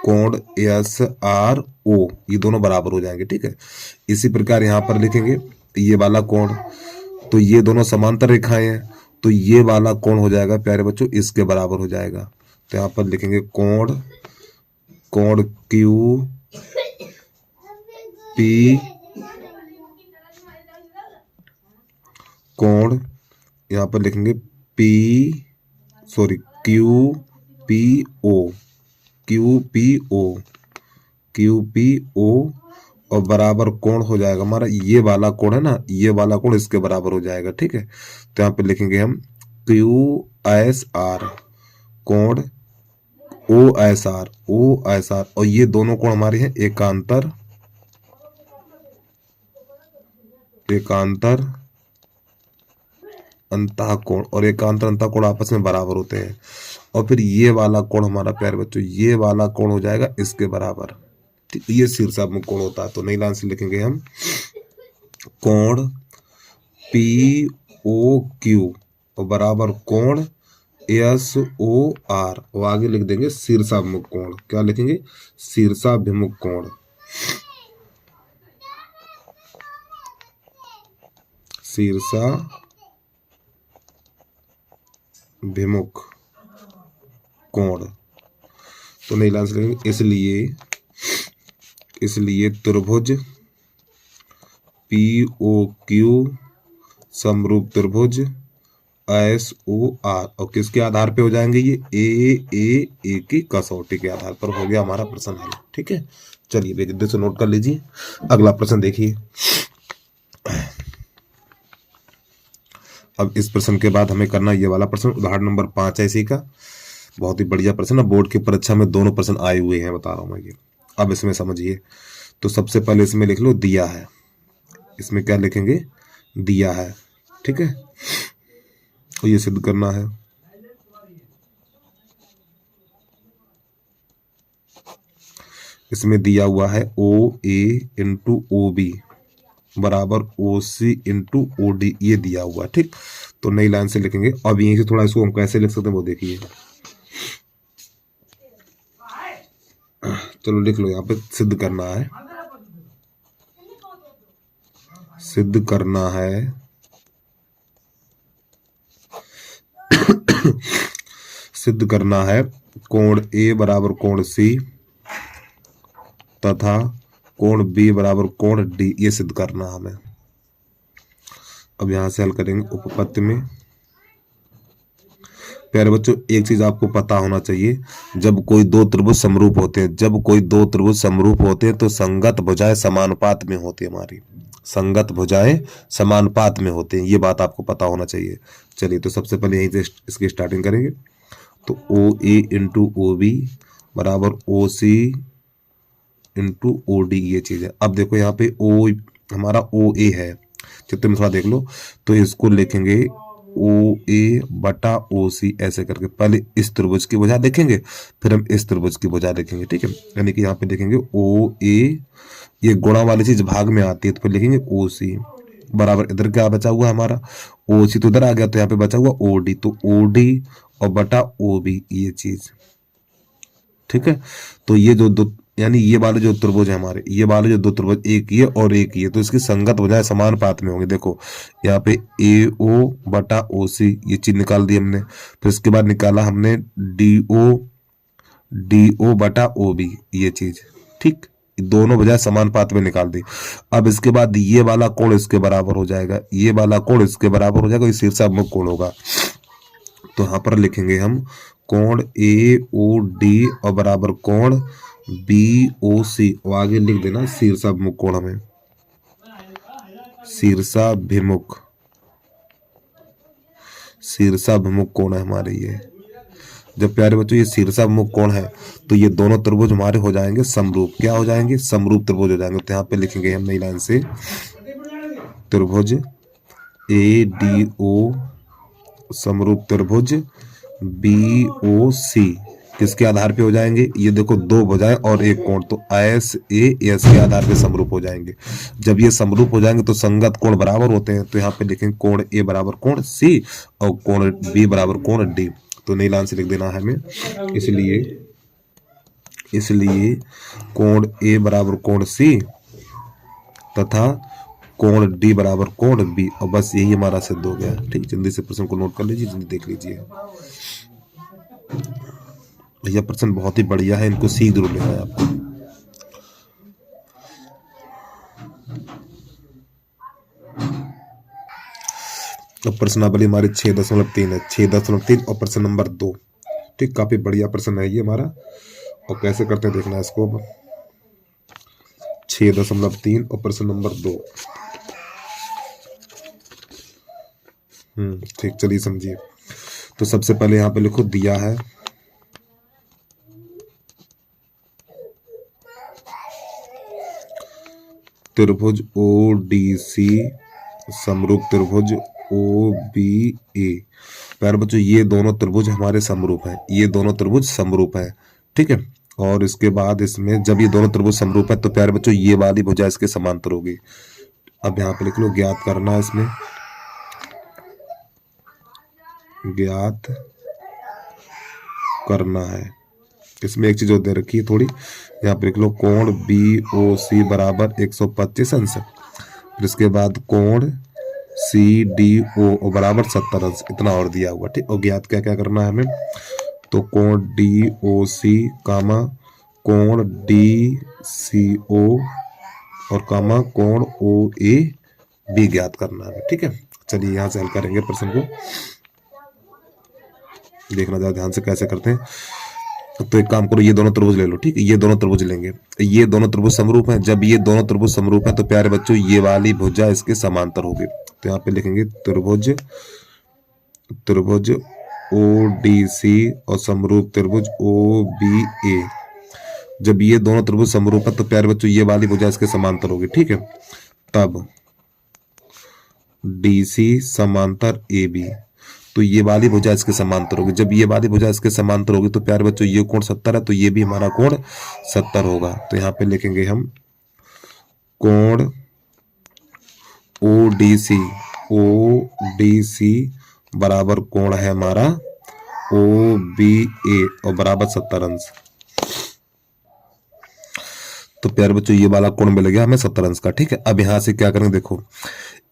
कोण एस आर ओ, ये दोनों बराबर हो जाएंगे। ठीक है, इसी प्रकार यहाँ पर लिखेंगे ये वाला कोण, तो ये दोनों समांतर रेखाएं हैं, तो ये वाला कोण हो जाएगा प्यारे बच्चों इसके बराबर हो जाएगा। तो यहाँ पर लिखेंगे कोण, कोण क्यू पी, कोण यहाँ पर लिखेंगे P, sorry Q P O, Q P O, Q P O, और बराबर कोण हो जाएगा हमारा ये वाला कोण है ना, ये वाला कोण इसके बराबर हो जाएगा। ठीक है, तो यहाँ पे लिखेंगे हम क्यू एस आर, कोण O S R, O S R, और ये दोनों कोण हमारे हैं एकांतर, एकांतर अंतःकोण, और एकांतर अंतःकोण आपस में बराबर होते हैं। और फिर ये वाला कोण हमारा प्यारे बच्चों, ये वाला कोण हो जाएगा इसके बराबर। ये शीर्षाभिमुख कोण होता है। तो नई लाइन से लिखेंगे हम कोण पी ओ क्यू और बराबर कोण एस ओ आर, और आगे लिख देंगे शीर्षाभिमुख कोण। क्या लिखेंगे? शीर्षाभिमुख कोण, शीर्षाभिमुख कोण। तो नई लाइन से लिखेंगे इसलिए त्रिभुज पी ओ क्यू समरूप त्रिभुज एस ओ आर, और किसके आधार पे हो जाएंगे ये? ए की कसौटी के आधार पर हो गया हमारा प्रश्न हल। ठीक है, चलिए बेजिद्दी से नोट कर लीजिए। अगला प्रश्न देखिए। अब इस प्रश्न के बाद हमें करना ये वाला प्रश्न, उदाहरण नंबर 5 है इसी का। बहुत ही बढ़िया प्रश्न है, बोर्ड की परीक्षा में दोनों प्रश्न आए हुए हैं, बता रहा हूं मैं ये। अब इसमें समझिए। तो सबसे पहले इसमें लिख लो दिया है। इसमें क्या लिखेंगे? दिया है। ठीक है, तो ये सिद्ध करना है। इसमें दिया हुआ है ओ ए इंटू ओ बी बराबर ओ सी इंटू ओ डी, ये दिया हुआ। ठीक, तो नई लाइन से लिखेंगे। अब यहीं से थोड़ा इसको हम कैसे लिख सकते हैं वो देखिए। चलो लिख लो, यहाँ पे सिद्ध करना है, सिद्ध करना है सिद्ध करना है कोण ए बराबर कोण सी तथा कोण बी बराबर कोण डी, ये सिद्ध करना हमें। अब यहां से हल करेंगे उपपत्ति में। प्यारे बच्चों, एक चीज आपको पता होना चाहिए, जब कोई दो त्रिभुज समरूप होते हैं, जब कोई दो त्रिभुज समरूप होते हैं तो संगत भुजाएं समानुपात में होती है। हमारी संगत भुजाएं समानुपात में होते हैं, ये बात आपको पता होना चाहिए। चलिए, तो सबसे पहले यहीं से इसकी स्टार्टिंग करेंगे। तो ओ ए इंटू ओ बी बराबर ओ सी इंटू ओ डी, ये चीज है। अब देखो यहाँ पे ओ हमारा ओ ए है, चित्र में थोड़ा देख लो। तो इसको लिखेंगे ओ ए बटा ओ सी, ऐसे करके पहले इस त्रिभुज की भुजा लिखेंगे, फिर हम इस त्रिभुज की भुजा लिखेंगे। ठीक है, यानी कि यहाँ पे देखेंगे ओ ए, ये गुणा वाली चीज भाग में आती है, तो फिर लिखेंगे ओ सी बराबर, इधर क्या बचा हुआ हमारा ओ सी, तो इधर आ गया, तो यहाँ पे बचा हुआ ओ डी, तो ओ डी और बटा ओ बी, ये चीज। ठीक है, तो ये जो दो, यानी ये वाले जो त्रिभुज है हमारे, ये वाले जो दो त्रिभुज, एक ये और एक ये, तो इसकी संगत भुजाएं समानुपात में होंगे। देखो यहाँ पे ए ओ बटा ओ सी, ये चीज निकाल दी हमने। फिर इसके बाद निकाला हमने डी ओ बटा ओ बी, ये चीज। ठीक, दोनों भुजाएं समानुपात में निकाल दी। अब इसके बाद ये वाला कोण इसके बराबर हो जाएगा, ये वाला कोण इसके बराबर हो जाएगा, ये शीर्षाभिमुख कोण होगा। तो यहाँ पर लिखेंगे हम कोण ए ओ डी और बराबर कोण बी ओ सी, और आगे लिख देना शीर्षाभिमुख कोण। हमें शीर्षाभिमुख कोण है हमारे ये। जब प्यारे बच्चों ये शीर्षाभिमुख कोण है, तो ये दोनों त्रिभुज हमारे हो जाएंगे समरूप। क्या हो जाएंगे? समरूप त्रिभुज हो जाएंगे। तो यहाँ पे लिखेंगे हम नई लाइन से त्रिभुज ए डी ओ समरूप त्रिभुज बी ओ सी, किसके आधार पे हो जाएंगे, ये देखो दो भुजाएं और एक कोण, तो एस ए एस के आधार पे समरूप हो जाएंगे। जब ये समरूप हो जाएंगे तो संगत कोण बराबर होते हैं, तो यहाँ पे लिखेंगे कोण ए बराबर कोण सी और कोण बी बराबर कोण डी। तो नीला आंसर लिख देना है हमें। इसलिए कोण ए बराबर कोण सी तथा कोण डी बराबर कोण बी, और बस यही हमारा सिद्ध हो गया। ठीक, जल्दी से प्रश्न को नोट कर लीजिए, जल्दी देख लीजिए। भैया प्रश्न बहुत ही बढ़िया है, इनको सीख जरूर लेना है आपको। तो प्रश्नावली हमारी 6.3 है, 6.3 और प्रश्न नंबर 2। ठीक, काफी बढ़िया प्रश्न है ये हमारा। और कैसे करते हैं देखना है इसको। 6.3 और प्रश्न नंबर 2। ठीक, चलिए समझिए। तो सबसे पहले यहाँ पे लिखो, दिया है त्रिभुज ओडीसी समरूप त्रिभुज ओबीए। प्यारे बच्चों, ये दोनों त्रिभुज हमारे समरूप हैं, ये दोनों त्रिभुज समरूप है। ठीक है, और इसके बाद इसमें जब ये दोनों त्रिभुज समरूप है तो प्यारे बच्चों ये वाली भुजा इसके समांतर होगी। अब यहाँ पे लिख लो, ज्ञात करना है, इसमें ज्ञात करना है। इसमें एक चीज और दे रखी है थोड़ी, यहाँ पे लिख लो कोण बी ओ सी बराबर 125 अंश, फिर इसके बाद कोण सी डी ओ बराबर 70 अंश, इतना और दिया हुआ। ठीक, और ज्ञात क्या क्या करना है हमें, तो कोण डी ओ सी कामा कोण डी सी ओ और कामा कोण ओ ए बी ज्ञात करना है। ठीक है, चलिए यहाँ से हल करेंगे प्रश्न को, देखना जरा ध्यान से कैसे करते हैं। तो एक काम करो, ये दोनों त्रिभुज ले लो। ठीक है, ये दोनों त्रिभुज लेंगे, ये दोनों त्रिभुज समरूप हैं। जब ये दोनों त्रिभुज समरूप हैं तो प्यारे बच्चों ये वाली भुजा इसके समांतर होगी। तो यहाँ पे लिखेंगे त्रिभुज ओ डी सी और समरूप त्रिभुज ओ बी ए। जब ये दोनों त्रिभुज समरूप है तो प्यारे बच्चों ये वाली भुजा इसके समांतर होगी। ठीक है, तब डी सी समांतर ए बी, तो ये वाली भुजा इसके समांतर होगी। जब ये वाली भुजा इसके समांतर होगी तो प्यारे बच्चों ये कोण 70 है, तो ये भी हमारा कोण 70 होगा। तो यहाँ पे लिखेंगे हम कोण ओ डी सी बराबर कोण है हमारा ओ बी ए और बराबर 70 अंश। तो प्यारे बच्चों ये वाला कोण मिल गया हमें 70 अंश का। ठीक है, अब यहाँ से क्या करेंगे, देखो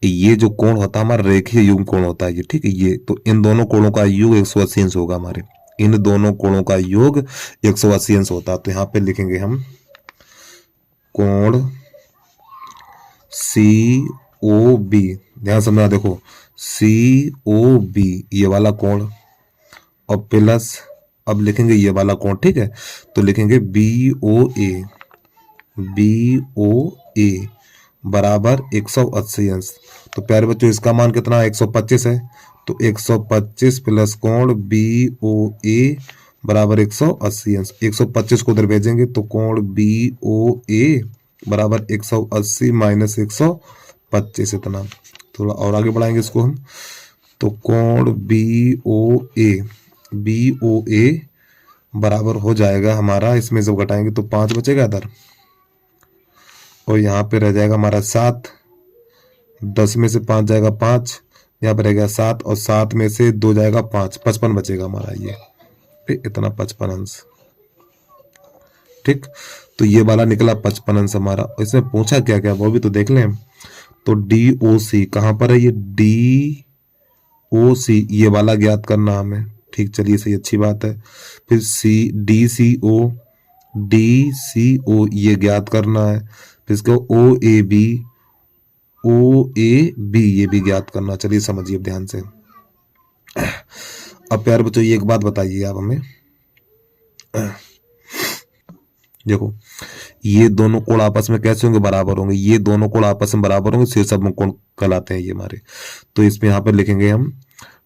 ये जो कोण होता है हमारा रेखीय युग्म कोण होता है ये। ठीक है, ये तो इन दोनों कोणों का योग 180 अंश होगा हमारे, इन दोनों कोणों का योग 180 अंश होता है। तो यहाँ पे लिखेंगे हम कोण सी ओ बी, ध्यान समझना, देखो सी ओ बी ये वाला कोण और प्लस अब लिखेंगे ये वाला कोण। ठीक है, तो लिखेंगे बी ओ ए बराबर 180 अंश। तो प्यारे बच्चों इसका मान कितना है, 125 है, तो 125 प्लस कोण बी ओ ए बराबर 180 अंश। 125 को उधर भेजेंगे तो कोण बी ओ ए बराबर 180 माइनस 125, इतना। थोड़ा और आगे बढ़ाएंगे इसको हम, तो कोण बी ओ ए बराबर हो जाएगा हमारा, इसमें जब घटाएंगे तो 5 बचेगा इधर, और यहाँ पे रह जाएगा हमारा 7, 10 में से 5 जाएगा 5, यहाँ पे रहेगा 7 और 7 में से 2 जाएगा 5, 55 बचेगा हमारा ये। ठीक, इतना 55 अंश। ठीक, तो ये वाला निकला 55 अंश हमारा। इसमें पूछा क्या क्या वो भी तो देख लें। तो डी ओ सी कहाँ पर है, ये डी ओ सी ये वाला ज्ञात करना हमें। ठीक, चलिए सही, अच्छी बात है। फिर डी सी ओ ये ज्ञात करना है। फिर इसको ओ ए बी ये भी ज्ञात करना। चलिए समझिए ध्यान से। अब प्यारे बच्चों ये एक बात बताइए आप हमें, देखो ये दोनों कोण आपस में कैसे होंगे, बराबर होंगे। ये दोनों कोण आपस में बराबर होंगे, शीर्षक कोण कहलाते हैं ये हमारे। तो इसमें यहाँ पर लिखेंगे हम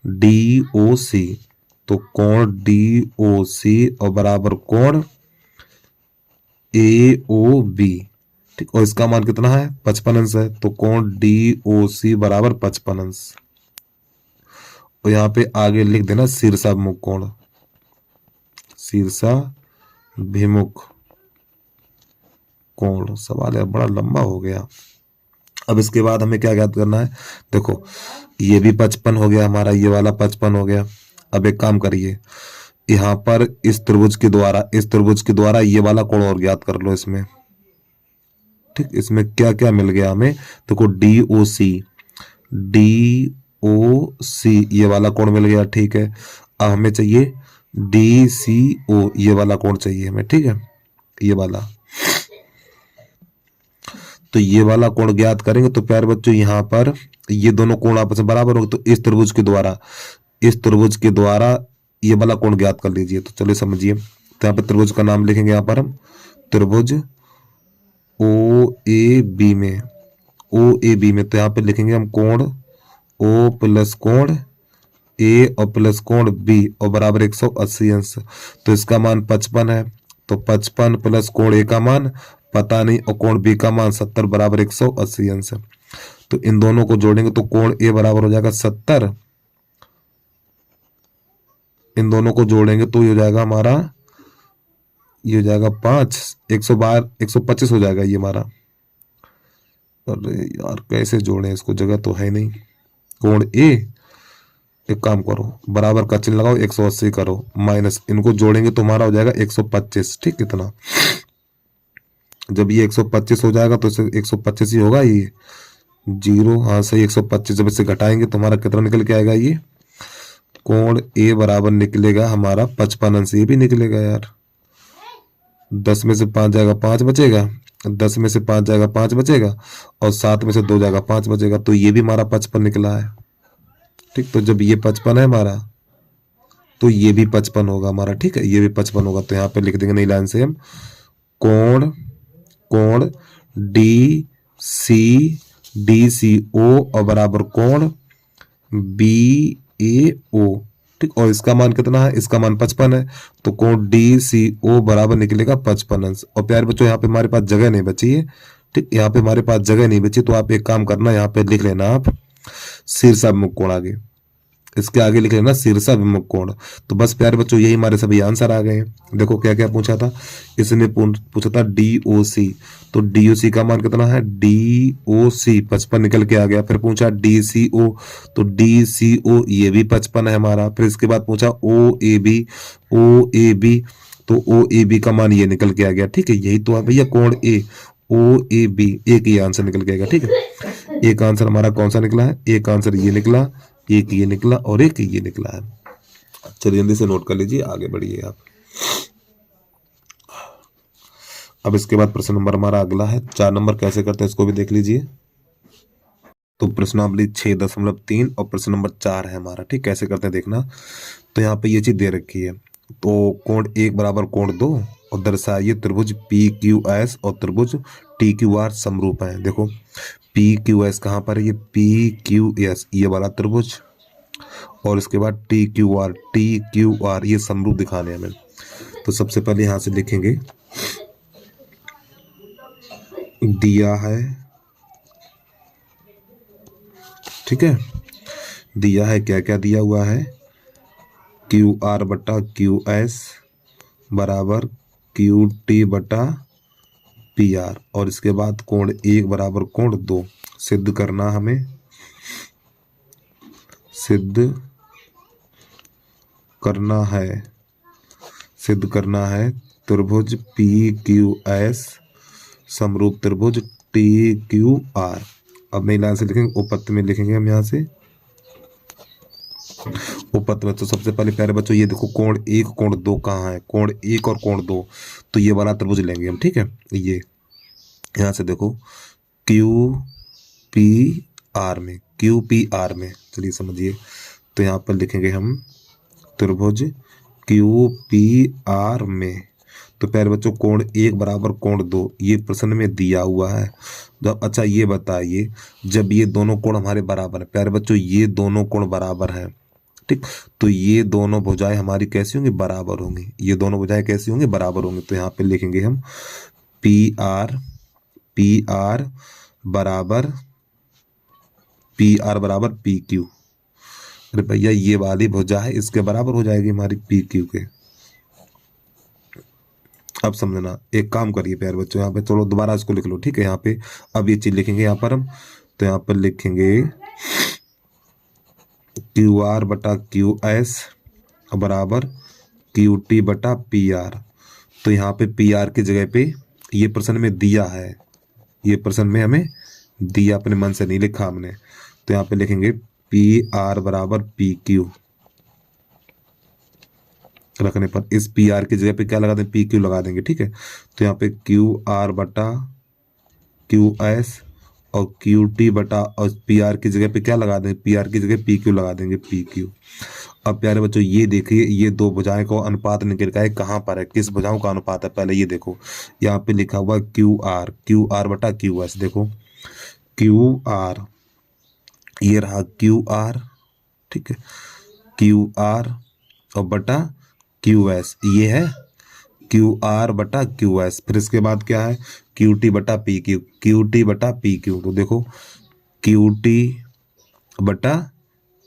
डी ओ सी, तो कोण डी ओ सी और बराबर कोण ए ओ बी। ठीक, और इसका मान कितना है, 55 अंश है, तो कोण डी ओ सी बराबर 55 अंश। और यहाँ पे आगे लिख देना शीर्षाभिमुख कोण, शीर्षाभिमुख कोण। सवाल है बड़ा लंबा हो गया। अब इसके बाद हमें क्या ज्ञात करना है, देखो ये भी 55 हो गया हमारा, ये वाला 55 हो गया। अब एक काम करिए, यहाँ पर इस त्रिभुज के द्वारा ये वाला कोण और ज्ञात कर लो इसमें। ठीक, इसमें क्या क्या मिल गया हमें, देखो DOC ये वाला कोण मिल गया। ठीक है, अब हमें चाहिए DCO ये वाला कोण चाहिए हमें। ठीक है, ये वाला, तो ये वाला कोण ज्ञात करेंगे तो प्यारे बच्चों यहाँ पर ये दोनों कोण आपस में बराबर होंगे, तो इस त्रिभुज के द्वारा ये वाला कोण ज्ञात कर लीजिए। तो चलिए समझिए, तो यहाँ पर त्रिभुज का नाम लिखेंगे, यहाँ पर हम त्रिभुज OAB में तो यहाँ पे लिखेंगे हम कोण O प्लस कोण A और प्लस कोण B और बराबर 180 अंश। तो इसका मान 55 है, तो 55 प्लस कोण A का मान पता नहीं और कोण B का मान 70 बराबर 180 अंश। तो इन दोनों को जोड़ेंगे तो कोण A बराबर हो जाएगा 70, इन दोनों को जोड़ेंगे तो ये हो जाएगा हमारा, ये हो जाएगा 5, 112 125 हो जाएगा ये हमारा। अरे यार कैसे जोड़ें इसको, जगह तो है नहीं। कोण A, एक काम करो बराबर का चिन्ह लगाओ, 180 करो माइनस, इनको जोड़ेंगे तो हमारा हो जाएगा 125। ठीक, कितना, जब ये 125 हो जाएगा तो इसे 125 ही होगा, ये 0, हाँ सही 125। जब इसे घटाएंगे तो हमारा कितना निकल के आएगा, ये कोण A बराबर निकलेगा हमारा 55 अंश। ये भी निकलेगा यार, 10 में से 5 जाएगा 5 बचेगा, 10 में से 5 जाएगा 5 बचेगा और 7 में से 2 जाएगा 5 बचेगा, तो ये भी हमारा 55 निकला है। ठीक, तो जब ये 55 है हमारा तो ये भी 55 होगा हमारा। ठीक है, ये भी 55 होगा, तो यहाँ पे लिख देंगे नई लाइन से हम कोण DCO और बराबर कोण BAO। ठीक, और इसका मान कितना है, इसका मान 55 है, तो कोण DCO बराबर निकलेगा 55 अंश। और प्यारे बच्चों यहाँ पे हमारे पास जगह नहीं बची है। ठीक, यहाँ पे हमारे पास जगह नहीं बची, तो आप एक काम करना, यहाँ पे लिख लेना आप शीर्षाभिमुख कोण, आगे इसके आगे लिख लेना शीर्षाभिमुख कोण। तो बस प्यारे बच्चों यही हमारे सभी आंसर आ गए हैं। देखो क्या क्या पूछा था, इसने पूछा था DOC, तो DOC का मान कितना है, DOC 55 निकल के आ गया। फिर पूछा DCO, तो DCO ये भी 55 है हमारा। फिर इसके बाद पूछा OAB, तो OAB का मान ये निकल के आ गया। ठीक है, यही तो है भैया कोण A OAB, एक ही आंसर निकल के आएगा। ठीक है, एक आंसर हमारा कौन सा निकला है, एक आंसर ये निकला, एक ये निकला और एक ये निकला है। चलिए जल्दी से नोट कर लीजिए, आगे बढ़िए आप। अब इसके बाद प्रश्न नंबर हमारा अगला है 4 नंबर, कैसे करते हैं इसको भी देख लीजिए। तो प्रश्नावली 6.3 और प्रश्न नंबर 4 है हमारा। ठीक, कैसे करते हैं देखना। तो यहाँ पे ये चीज दे रखी है, तो कोण 1 बराबर कोण 2 और दर्शाइए त्रिभुज PQS और त्रिभुज TQR समरूप है। देखो PQS कहाँ पर है, ये PQS ये वाला त्रिभुज, और इसके बाद TQR ये समरूप दिखाने हमें। तो सबसे पहले यहां से लिखेंगे, दिया है, ठीक है, दिया है क्या क्या दिया हुआ है, QR बटा QS बराबर QT बटा PR, और इसके बाद कोण 1 बराबर कोण 2 सिद्ध करना हमें, सिद्ध करना है त्रिभुज PQS समरूप त्रिभुज TQR। अब नई लाइन से लिखेंगे, उपपत्ति में लिखेंगे हम यहाँ से उपपत्ति में। तो सबसे पहले प्यारे बच्चों ये देखो कोण 1 कोण 2 कहाँ है, कोण 1 और कोण 2, तो ये वाला त्रिभुज लेंगे हम। ठीक है, ये यहाँ से देखो QPR में चलिए समझिए। तो यहाँ पर लिखेंगे हम त्रिभुज QPR में। तो प्यारे बच्चों कोण 1 बराबर कोण 2 ये प्रश्न में दिया हुआ है। जब अच्छा ये बताइए, जब ये दोनों कोण हमारे बराबर है, प्यारे बच्चों ये दोनों कोण बराबर है, ठीक, तो ये दोनों भुजाएं हमारी कैसी होंगी, बराबर होंगी। ये दोनों भुजाएं कैसी होंगी, बराबर होंगी। तो यहाँ पे लिखेंगे हम PR बराबर PQ। अरे भैया ये वाली भुजा है इसके बराबर हो जाएगी हमारी PQ के। अब समझना, एक काम करिए प्यारे बच्चों, यहाँ पे चलो दोबारा इसको लिख लो, ठीक है। यहाँ पे अब ये चीज लिखेंगे यहाँ पर हम, तो यहाँ पर लिखेंगे क्यू आर बटा क्यू एस बराबर क्यू टी बटा पी आर। तो यहाँ पे पी आर की जगह पे ये प्रश्न में दिया है, ये प्रश्न में हमें दिया, अपने मन से नहीं लिखा हमने। तो यहाँ पे लिखेंगे पी आर बराबर पी क्यू रखने पर इस पी आर की जगह पे क्या लगा दें, पी क्यू लगा देंगे, ठीक है। तो यहाँ पे क्यू आर बटा क्यू एस और क्यू टी बटा, और पी आर की जगह पे क्या लगा देंगे, पी आर की जगह पी क्यू लगा देंगे, पी क्यू। अब प्यारे बच्चों ये देखिए, ये दो भुजाएं को अनुपात निकल का है, कहाँ पर है, किस भुजाओं का अनुपात है, पहले ये देखो। यहाँ पे लिखा हुआ क्यू आर बटा क्यू एस, देखो क्यू आर, ये रहा क्यू आर, ठीक है, क्यू आर और बटा क्यू एस, ये है क्यू आर बटा क्यू एस। फिर इसके बाद क्या है, क्यू टी बटा पी क्यू, क्यू टी बटा पी क्यू। तो देखो क्यू टी बटा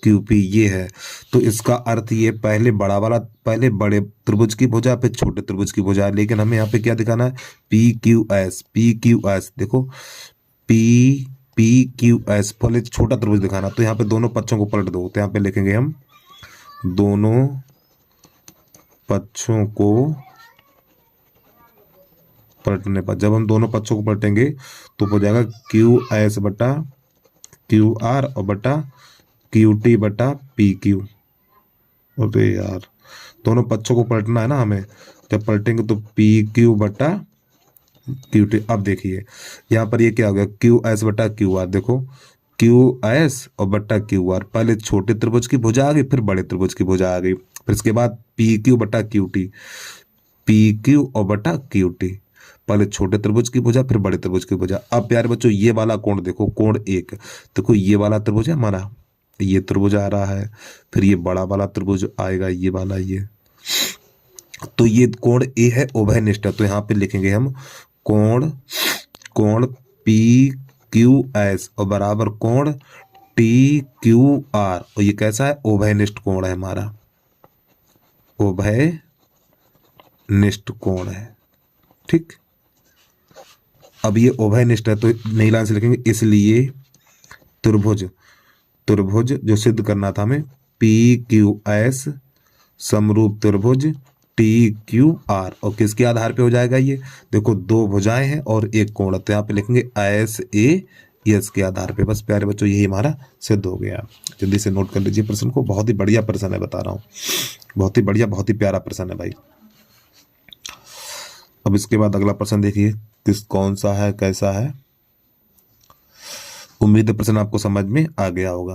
क्यू पी, ये है। तो इसका अर्थ ये, पहले बड़ा वाला, पहले बड़े त्रिभुज की भुजा फिर छोटे त्रिभुज की भुजा, लेकिन हमें यहाँ पे क्या दिखाना है, P Q S, P Q S. देखो पी पी क्यू एस, पहले छोटा त्रिभुज दिखाना। तो यहाँ पे दोनों पक्षों को पलट दो, तो यहाँ पे लिखेंगे हम दोनों पक्षों को पलटने पर, जब हम दोनों पक्षों को पलटेंगे तो हो जाएगा क्यू एस बटा क्यू आर और बटा क्यू टी बटा पी क्यू। अरे यार, दोनों पक्षों को पलटना है ना हमें, जब पलटेंगे तो पी क्यू बटा क्यू टी। अब देखिए यहाँ पर ये क्या हो गया, क्यू एस बटा क्यू आर, देखो क्यू एस और बटा क्यू आर, पहले छोटे त्रिभुज की भुजा आ गई, फिर बड़े त्रिभुज की भुजा आ गई, फिर इसके बाद पी क्यू बटा क्यू टी, पी क्यू और बटा क्यू टी, पहले छोटे त्रिभुज की भुजा फिर बड़े त्रिभुज की भुजा। अब प्यारे बच्चों ये वाला कोण देखो, कोण एक, देखो ये वाला त्रिभुज है हमारा, ये त्रिभुज आ रहा है, फिर ये बड़ा वाला त्रिभुज आएगा, ये वाला, ये, तो ये कोण ए है, उभयनिष्ठ है। तो यहाँ पे लिखेंगे हम कोण, कोण पी क्यू एस और बराबर कोण टी क्यू आर, और ये कैसा है, उभयनिष्ठ कोण है हमारा, उभयनिष्ठ कोण है, ठीक। अब ये उभयनिष्ठ है तो नई लाइन से लिखेंगे, इसलिए त्रिभुज, त्रिभुज जो सिद्ध करना था हमें, पी क्यू एस समरूप त्रिभुज टी क्यू आर, और किसके आधार पे हो जाएगा ये, देखो दो भुजाएं हैं और एक कोण, तो यहाँ पे लिखेंगे एस ए एस के आधार पे। बस प्यारे बच्चों यही हमारा सिद्ध हो गया। जल्दी से नोट कर लीजिए प्रश्न को, बहुत ही बढ़िया प्रश्न है, बता रहा हूँ, बहुत ही बढ़िया, बहुत ही प्यारा प्रश्न है भाई। अब इसके बाद अगला प्रश्न देखिए किस कौन सा है, कैसा है। उम्मीद है प्रश्न आपको समझ में आ गया होगा।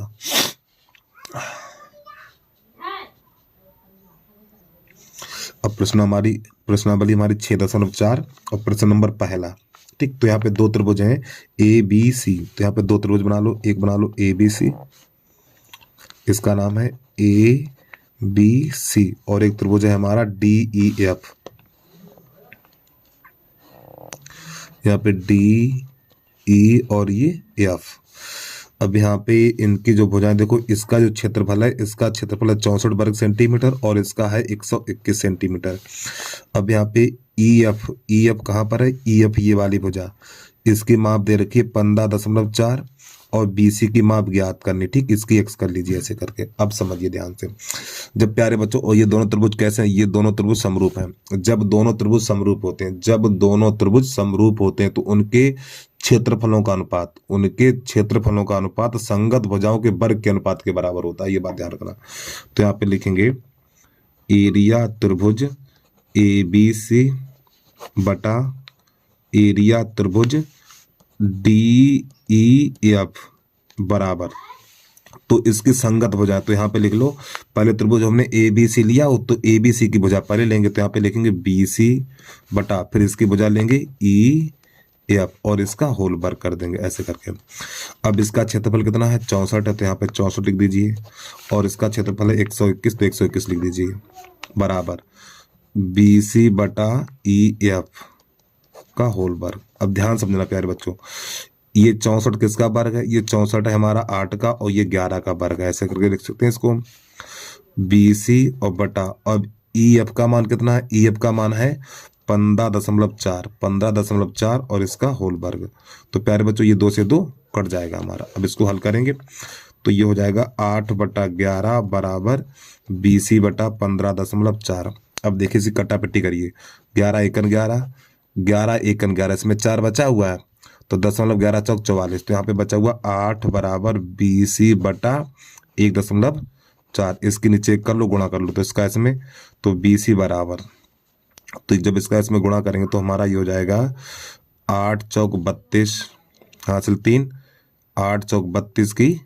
अब प्रश्नावली हमारी 6.4 और प्रश्न नंबर पहला, ठीक। तो यहाँ पे दो त्रिभुज हैं ए बी सी, तो यहाँ पे दो त्रिभुज बना लो, एक बना लो ए बी सी, इसका नाम है ए बी सी, और एक त्रिभुज है हमारा डी ई एफ, यहाँ पे डी ई और ये एफ। अब यहाँ पे इनकी जो भुजाएं देखो, इसका जो क्षेत्रफल है, इसका क्षेत्रफल है 64 वर्ग सेंटीमीटर और इसका है 121 सेंटीमीटर। अब यहाँ पे ई एफ कहाँ पर है, ई एफ ये वाली भुजा, इसकी माप दे रखी है 15.4 और बीसी की माप ज्ञात करनी, ठीक। इसकी एक्स कर लीजिए ऐसे करके। अब समझिए ध्यान से, जब प्यारे बच्चों, और ये दोनों त्रिभुज कैसे हैं, ये दोनों त्रिभुज समरूप हैं। जब दोनों त्रिभुज समरूप होते हैं, जब दोनों त्रिभुज समरूप होते हैं तो उनके क्षेत्रफलों का अनुपात, उनके क्षेत्रफलों का अनुपात संगत भुजाओं के वर्ग के अनुपात के बराबर होता है, ये बात ध्यान रखना। तो यहाँ पे लिखेंगे एरिया त्रिभुज ए बी सी बटा एरिया त्रिभुज डी ई एफ बराबर, तो इसकी संगत भुजा, तो यहाँ पे लिख लो, पहले त्रिभुज हमने ए बी सी लिया, तो ए बी सी की भुजा पहले लेंगे, तो यहाँ पे लिखेंगे बी सी बटा, फिर इसकी भुजा लेंगे ई एफ और इसका होल वर्ग कर देंगे ऐसे करके। अब इसका क्षेत्रफल कितना है, 64 है, तो यहाँ पे 64 लिख दीजिए, और इसका क्षेत्रफल है 121, तो 121 लिख दीजिए, बराबर बी सी बटा ई एफ का होल वर्ग। अब ध्यान समझना प्यारे बच्चों, ये 64 किसका वर्ग है, ये 64 है हमारा 8 का, और ये 11 का वर्ग है, ऐसे करके लिख सकते हैं इसको, बी सी और बटा, अब ई एफ का मान कितना है, ई एफ का मान है 15.4, 15.4 और इसका होल वर्ग। तो प्यारे बच्चों ये 2 से 2 कट जाएगा हमारा। अब इसको हल करेंगे तो ये हो जाएगा 8/11 बराबर BC/15.4। अब देखिए इसी कट्टा पिट्टी करिए, 11 एकन 11, 11 एकन 11, इसमें 4 बचा हुआ है तो 10.11 चौक 44, तो यहाँ पे बचा हुआ 8 बराबर BC/1.4। इसके नीचे कर लो, गुणा कर लो तो इसका इसमें, तो BC बराबर, तो जब इसका इसमें गुणा करेंगे तो हमारा ये हो जाएगा 8 चौक 32 हासिल 3, 8 चौक 32 की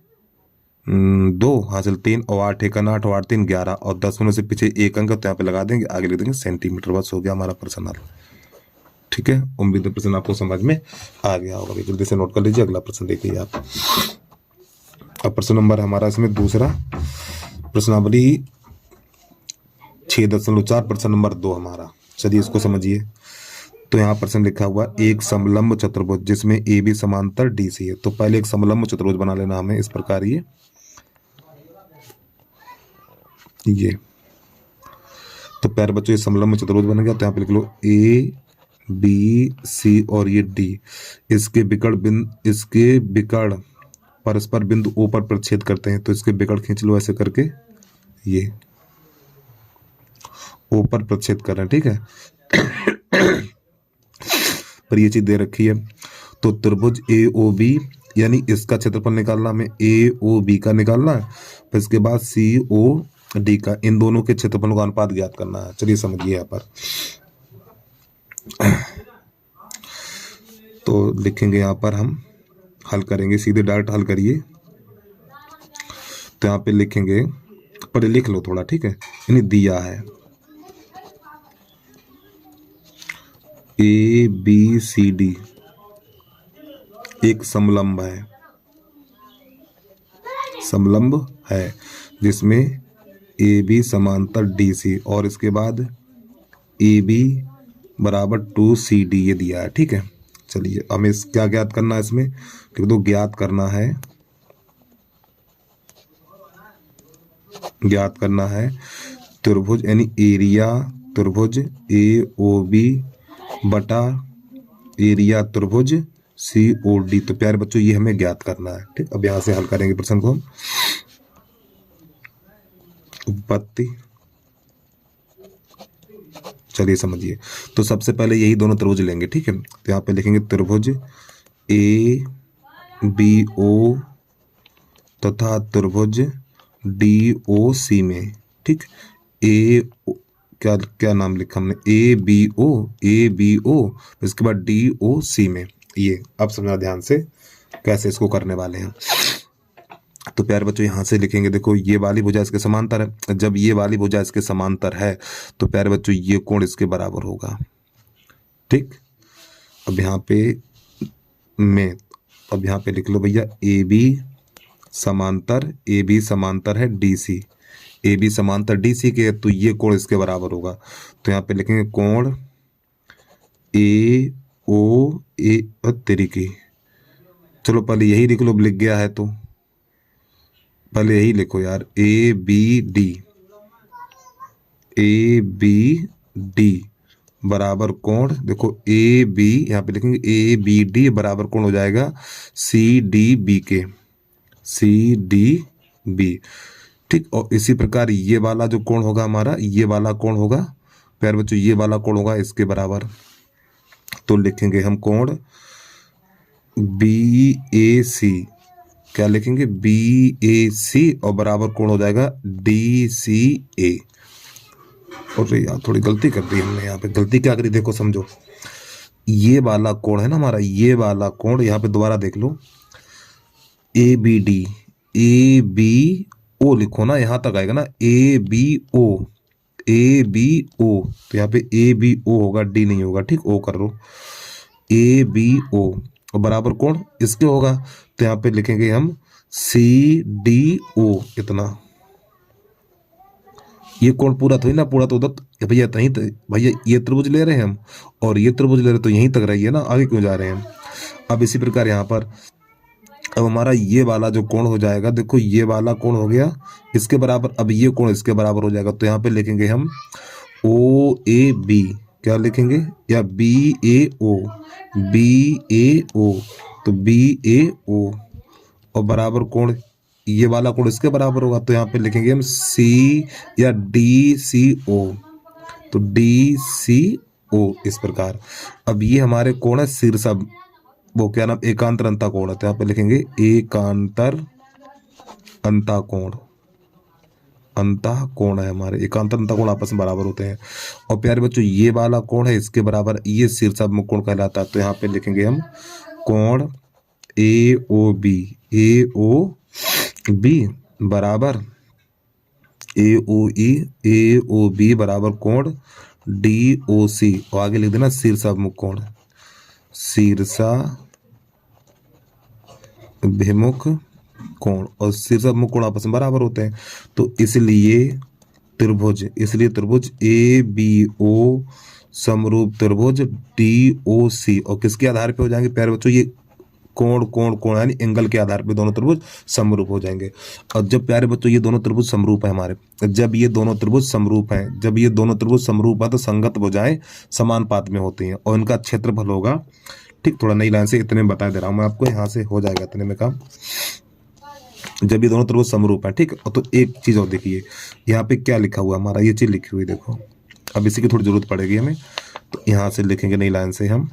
2 हासिल 3 और 8 एकन 8 और 8 3 11 और 10 में से पीछे एक अंक तो यहाँ पे लगा देंगे, आगे लिख देंगे सेंटीमीटर। बस हो गया हमारा प्रश्न हल। ठीक है, उम्मीद है प्रश्न आपको समझ में आ गया होगा। जल्दी से नोट कर लीजिए, अगला प्रश्न देखिए आप। अब प्रश्न नंबर हमारा इसमें दूसरा, प्रश्नावली 6.4 प्रश्न नंबर 2 हमारा। चलिए इसको समझिए। तो यहाँ प्रश्न लिखा हुआ एक समलंब चतुर्भुज जिसमें ए बी समांतर DC है। तो पहले एक समलंब चतुर्भुज बना लेना हमें इस प्रकार, ये तो प्यारे बच्चों ये समलंब चतुर्भुज बन गया। तो यहाँ पे लिख लो ABC और ये D, इसके विकर्ण परस्पर बिंदु O पर प्रतिच्छेद करते हैं। तो इसके विकर्ण खींच लो ऐसे करके, ये O पर प्रतिच्छेद कर रहे हैं। ठीक है पर ये चीज दे रखी है। तो त्रिभुज AOB यानी इसका क्षेत्रफल निकालना हमें, AOB का निकालना है, फिर इसके बाद COD का, इन दोनों के क्षेत्रफलों का अनुपात ज्ञात करना है। चलिए समझिए यहाँ पर। तो लिखेंगे यहाँ पर, हम हल करेंगे, सीधे डायरेक्ट हल करिए। तो यहाँ पे लिखेंगे, पर लिख लो थोड़ा, ठीक है। यानी दिया है ABCD एक समलंब है जिसमें AB समांतर DC और इसके बाद AB बराबर 2CD ये दिया है। ठीक है, चलिए हमें इस क्या ज्ञात करना है, इसमें लिख दो ज्ञात करना है त्रिभुज यानी एरिया त्रिभुज AOB बटा एरिया त्रिभुज COD। तो प्यारे बच्चों ये हमें ज्ञात करना है। ठीक, अब यहां से हल करेंगे प्रश्न को हम। उत्पत्ति, चलिए समझिए। तो सबसे पहले यही दोनों त्रिभुज लेंगे। ठीक है, तो यहाँ पे लिखेंगे त्रिभुज ABO तथा त्रिभुज DOC में। ठीक, क्या नाम लिखा हमने, ABO, इसके बाद DOC में। ये अब समझना ध्यान से कैसे इसको करने वाले हैं। तो प्यारे बच्चों यहाँ से लिखेंगे, देखो ये वाली भुजा इसके समांतर है। जब ये वाली भुजा इसके समांतर है तो प्यारे बच्चों ये कोण इसके बराबर होगा। ठीक, अब यहाँ पे लिख लो भैया AB समांतर है DC, AB समांतर DC के, तो ये कोण इसके बराबर होगा। तो यहाँ पे लिखेंगे कोण AOA तरीके। चलो पहले यही लिख लो, लिख गया है तो पहले यही लिखो यार, ABD बराबर कोण, देखो AB यहाँ पे लिखेंगे ABD बराबर कोण हो जाएगा CDB के, CDB। ठीक, और इसी प्रकार ये वाला जो कोण होगा हमारा, ये वाला कोण होगा प्यारे बच्चों, ये वाला कोण होगा इसके बराबर। तो लिखेंगे हम कोण BAC, क्या लिखेंगे BAC और बराबर कोण हो जाएगा DCA। और यार थोड़ी गलती कर दी हमने, यहाँ पे गलती क्या करी देखो समझो। ये वाला कोण है ना हमारा, ये वाला कोण, यहाँ पे दोबारा देख लो, ABO लिखो ना, यहाँ तक आएगा ना ABO, तो यहाँ पे ABO होगा, D नहीं होगा। ठीक, O कर लो, ABO और बराबर कोण इसके होगा। तो यहाँ पे लिखेंगे हम CDO इतना। ये कोण पूरा थोड़ी ना, पूरा तो उधर भैया, तहीं तो भैया ये त्रिभुज ले रहे हैं हम और ये त्रिभुज ले रहे, तो यहीं तक रहिए ना, आगे क्यों जा रहे हैं हम। अब इसी प्रकार यहाँ पर अब हमारा ये वाला जो कोण हो जाएगा, देखो ये वाला कोण हो गया इसके बराबर, अब ये कोण इसके बराबर हो जाएगा। तो यहाँ पे लिखेंगे हम OAB क्या लिखेंगे, या बी ए ओ, बी ए ओ, तो बी ए ओ और बराबर कोण, ये वाला कोण इसके बराबर होगा, तो यहाँ पे लिखेंगे हम सी या डी सी ओ, तो डी सी ओ इस प्रकार। अब ये हमारे कोण है शीर्षा, वो क्या नाम, एकांतर अंता कोण है, तो यहाँ पे लिखेंगे एकांतर अंता कोण, अंता कोण है हमारे, एकांतर अंता कोण आपस में बराबर होते हैं। और प्यारे बच्चों ये वाला कोण है इसके बराबर, ये शीर्षाभिमुख कोण कहलाता है, तो यहाँ पे लिखेंगे हम कोण ए ओ बी, ए ओ बी बराबर ए ओ ई, ए ओ बी बराबर कोण डी ओ सी, और आगे लिख देना शीर्षाभिमुख कोण, शीर्षाभिमुख कोण, और शीर्षाभिमुख कोण आपस में बराबर होते हैं। तो इसलिए त्रिभुज, ए बी ओ समरूप त्रिभुज डी ओ सी, और किसके आधार पे हो जाएंगे प्यारे बच्चों, ये कोण कोण कोण यानी एंगल के आधार पे दोनों त्रिभुज समरूप हो जाएंगे। और जब प्यारे बच्चों ये दोनों त्रिभुज समरूप है हमारे, जब ये दोनों त्रिभुज समरूप हैं, जब ये दोनों त्रिभुज समरूप है तो संगत भुजाएं समानुपात में होती हैं और इनका क्षेत्रफल होगा, ठीक, थोड़ा नई लाइन से इतने में बता दे रहा हूं मैं आपको, यहाँ से हो जाएगा इतने में काम। जब ये दोनों त्रिभुज समरूप है, ठीक, तो एक चीज और देखिए यहाँ पे क्या लिखा हुआ हमारा, ये चीज लिखी हुई देखो, अब इसी की थोड़ी जरूरत पड़ेगी हमें, तो यहाँ से लिखेंगे नई लाइन से हम,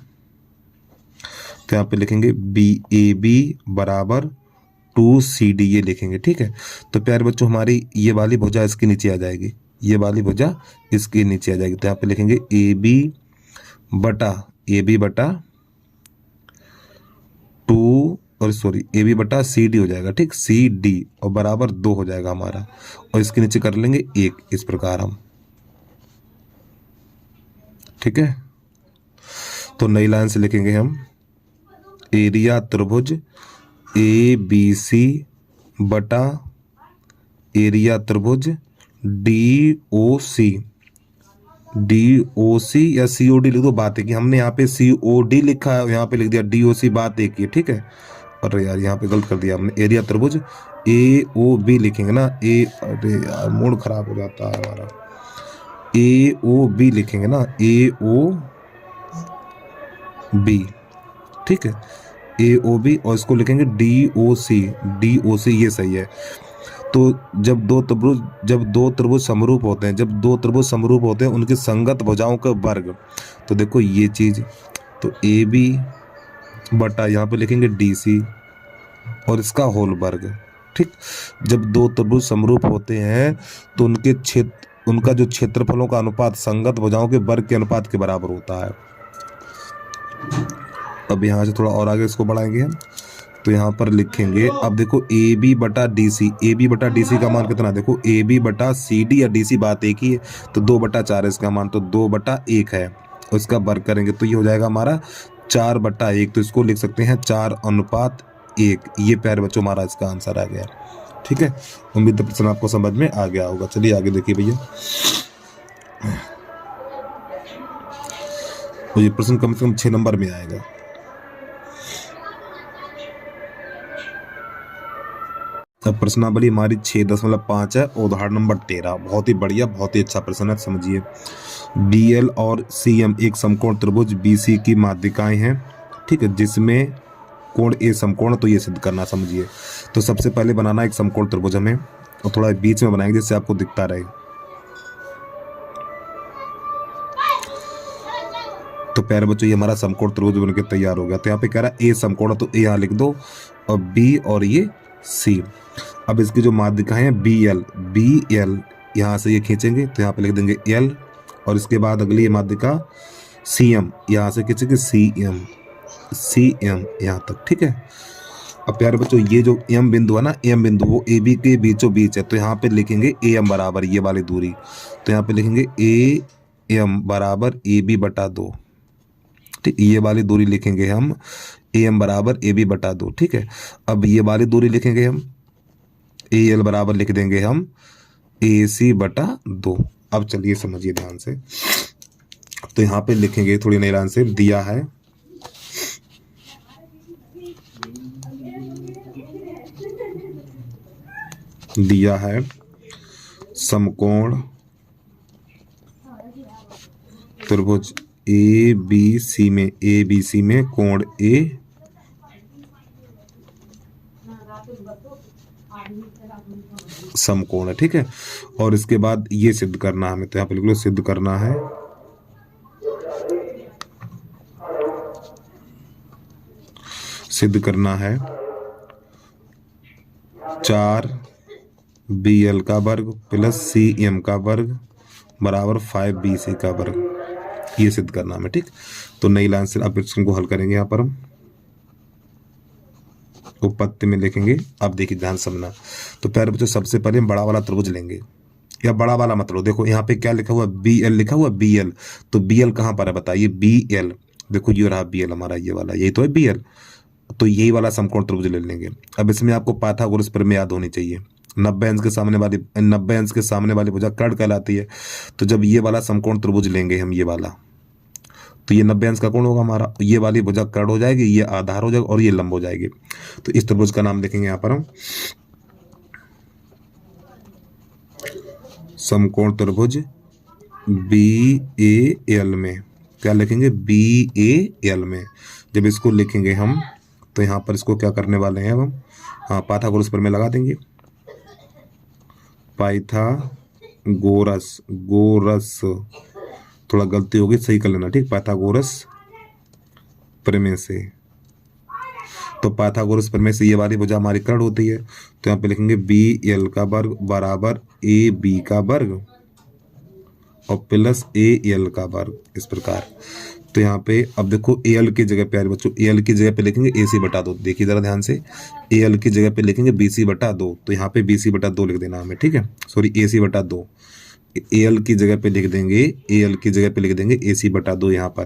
तो यहाँ पे लिखेंगे बी ए बी बराबर 2CD, ये लिखेंगे, ठीक है। तो प्यारे बच्चों हमारी ये वाली भुजा इसके नीचे आ जाएगी, ये वाली भुजा इसके नीचे आ जाएगी, तो यहाँ पे लिखेंगे ए बी बटा 2, और सॉरी ए बी बटा CD हो जाएगा, ठीक, CD और बराबर 2 हो जाएगा हमारा, और इसके नीचे कर लेंगे 1 इस प्रकार हम, ठीक है। तो नई लाइन से लिखेंगे हम एरिया त्रिभुज ए बी सी बटा एरिया त्रिभुज डी ओ सी, या COD लिख दो, बात है कि हमने यहाँ पे COD लिखा है, यहाँ पे लिख दिया DOC, बात एक ही है, ठीक है। अरे यार यहाँ पे गलत कर दिया हमने, एरिया त्रिभुज AOB लिखेंगे ना, अरे यार मूड खराब हो जाता है हमारा, AOB लिखेंगे ना, AOB, ठीक है, AOB, और इसको लिखेंगे DOC, ये सही है। तो जब दो त्रिभुज समरूप होते हैं, उनके संगत भुजाओं का वर्ग, तो देखो ये चीज, तो AB बटा यहाँ पे लिखेंगे DC और इसका होल वर्ग, ठीक। जब दो त्रिभुज समरूप होते हैं तो उनका जो क्षेत्रफलों का अनुपात संगत भुजाओं के वर्ग के अनुपात के बराबर होता है। अब यहाँ से थोड़ा और आगे इसको बढ़ाएंगे हम, तो यहाँ पर लिखेंगे, अब देखो AB बटा DC का मान कितना, देखो AB बटा CD या DC बात एक ही है, तो 2/4 है इसका मान, तो 2/1 है, और इसका वर्ग करेंगे तो ये हो जाएगा हमारा 4/1, तो इसको लिख सकते हैं 4:1। ये प्यारे बच्चों हमारा इसका आंसर आ गया, ठीक है। उम्मीद है प्रश्न आपको समझ में आ गया होगा। चलिए आगे देखिए भैया, तो ये प्रश्न कम से कम 6 नंबर में आएगा। अब प्रश्नावली हमारी 6.5 है, उदाहरण नंबर 13, बहुत ही बढ़िया, बहुत ही अच्छा प्रश्न है, समझिए। DL और CM एक समकोण त्रिभुज BC की माध्यिकाएं हैं, ठीक है, जिसमें कोण A समकोण, तो ये सिद्ध करना, समझिए। तो सबसे पहले बनाना एक समकोण त्रिभुज हमें, और थोड़ा बीच में बनाएंगे जिससे आपको दिखता रहे। तो प्यारे बच्चों ये हमारा समकोण त्रिभुज बनकर तैयार हो गया। तो यहाँ पे कह रहा है A समकोण, तो A यहाँ लिख दो, और B और ये C। अब इसकी जो माध्यिकाएं हैं BL यहाँ से ये खींचेंगे, तो यहाँ पे लिख देंगे L, और इसके बाद अगली ये माध्यिका CM, यहाँ से खींचेंगे CM यहाँ तक, ठीक है। अब प्यारे बच्चों ये जो M बिंदु है ना, M बिंदु वो AB के बीचों बीच है, तो यहाँ पे लिखेंगे AM बराबर ये वाली दूरी, तो यहाँ पे लिखेंगे AM बराबर AB बटा 2, ठीक, ये वाली दूरी लिखेंगे हम AM बराबर AB बटा 2, ठीक है। अब ये वाली दूरी लिखेंगे हम AL बराबर लिख देंगे हम AC बटा 2। अब चलिए समझिए ध्यान से, तो यहाँ पे लिखेंगे, थोड़ी नई लाइन से दिया है समकोण त्रिभुज ए बी सी में कोण ए समकोण है, ठीक है। और इसके बाद ये सिद्ध करना है हमें, तो यहाँ पे लिख लो सिद्ध करना है चार बी एल का वर्ग प्लस सी एम का वर्ग बराबर 5BC का वर्ग, ये सिद्ध करना है हमें, ठीक। तो नई लाइन से अब इसको हल करेंगे। यहाँ पर हम उपपत्ति में लिखेंगे। अब देखिए ध्यान समझना। तो प्यारे बच्चों सबसे पहले हम बड़ा वाला त्रिभुज लेंगे, या बड़ा वाला मतलब देखो यहाँ पे क्या लिखा हुआ BL लिखा हुआ BL, तो BL कहाँ पर है बताइए, BL देखो ये रहा BL हमारा, ये वाला यही तो है BL, तो यही वाला समकोण त्रिभुज ले लेंगे। अब इसमें आपको पाइथागोरस प्रमेय याद होनी चाहिए। 90 अंश के सामने वाली भुजा कर्ण कहलाती है। तो जब ये वाला समकोण त्रिभुज लेंगे हम, ये वाला, तो ये 90 अंश का कोण होगा हमारा, ये वाली भुजा कर्ण हो जाएगी, ये आधार हो जाएगा और ये लंब हो जाएगी। तो इस त्रिभुज का नाम लिखेंगे यहाँ पर हम समकोण त्रिभुज BAL में। क्या लिखेंगे, BAL में। जब इसको लिखेंगे हम तो यहाँ पर इसको क्या करने वाले हैं अब हम, हाँ पाइथागोरस प्रमेय लगा देंगे। पाइथागोरस थोड़ा गलती होगी, सही कर लेना, ठीक। पाइथागोरस प्रमेय से, तो पाइथागोरस प्रमेय से ये वाली भुजा हमारी कर्ण होती है। तो यहाँ पे लिखेंगे BL का वर्ग बराबर AB का वर्ग और प्लस AL का वर्ग, इस प्रकार। तो यहाँ पे अब देखो AL की जगह प्यारे बच्चों, AL की जगह पे लिखेंगे AC बटा 2। देखिए जरा ध्यान से, AL की जगह पे लिखेंगे BC बटा 2, तो यहाँ पे BC बटा 2 लिख देना हमें, ठीक है। सॉरी AC बटा 2, AL की जगह पे लिख देंगे, AL की जगह पे लिख देंगे AC बटा 2 यहाँ पर।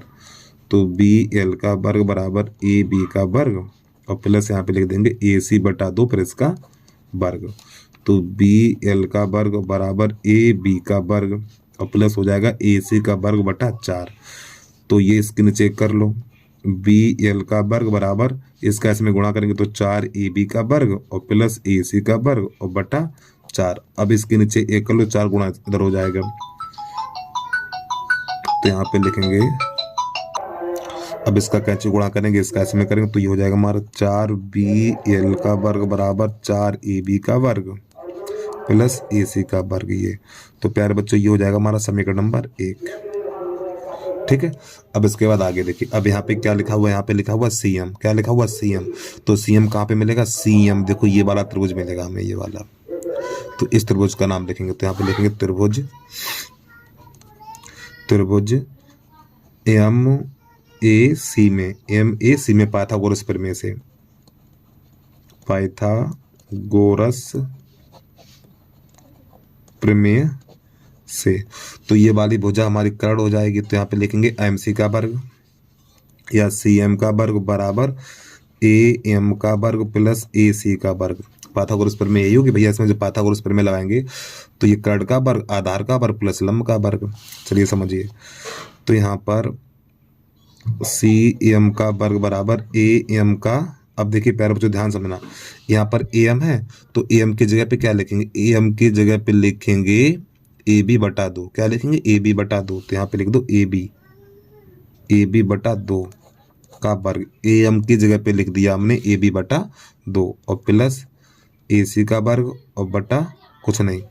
तो BL का वर्ग बराबर AB का वर्ग और प्लस यहाँ पे लिख देंगे AC बटा 2 फिर इसका वर्ग। तो BL का वर्ग बराबर AB का वर्ग और प्लस हो जाएगा AC का वर्ग बटा 4। तो ये इसके नीचे कर लो, BL का वर्ग बराबर, इसका इसमें गुणा करेंगे तो 4AB का वर्ग और प्लस AC का वर्ग और बटा 4। अब इसके नीचे एक कर लो, 4 गुणा इधर हो जाएगा। तो यहाँ पे लिखेंगे, अब इसका कैंची गुणा करेंगे, इसका इसमें करेंगे तो ये हो जाएगा हमारा 4BL का वर्ग बराबर 4AB का वर्ग प्लस AC का वर्ग। ये तो प्यारे बच्चों ये हो जाएगा हमारा समीकरण नंबर 1, ठीक है। अब इसके बाद आगे देखिए, अब यहाँ पे क्या लिखा हुआ है, यहाँ पे लिखा हुआ CM। क्या लिखा हुआ CM, तो CM कहाँ पे मिलेगा, CM देखो ये वाला त्रिभुज मिलेगा हमें, ये वाला। तो इस त्रिभुज का नाम लिखेंगे, तो यहाँ पे लिखेंगे त्रिभुज MAC में पाइथागोरस प्रमेय से, पाइथागोरस प्रमेय से। तो ये वाली भुजा हमारी कर्ण हो जाएगी। तो यहाँ पे लिखेंगे MC का वर्ग या CM का वर्ग बराबर AM का वर्ग प्लस AC का वर्ग। पाइथागोरस प्रमेय यही होगी भैया, इसमें जो पाइथागोरस प्रमेय लगाएंगे तो ये कर्ण का वर्ग, आधार का वर्ग प्लस लंब का वर्ग। चलिए समझिए, तो यहाँ पर CM का वर्ग बराबर AM का, अब देखिए प्यारे बच्चों ध्यान समझना, यहाँ पर AM है तो AM की जगह पे क्या लिखेंगे, AM की जगह पे लिखेंगे AB बटा 2। क्या लिखेंगे, AB बटा 2। तो यहाँ पे लिख दो AB बटा 2 का वर्ग, AM की जगह पे लिख दिया हमने AB बटा 2 और प्लस AC का वर्ग और बटा कुछ नहीं।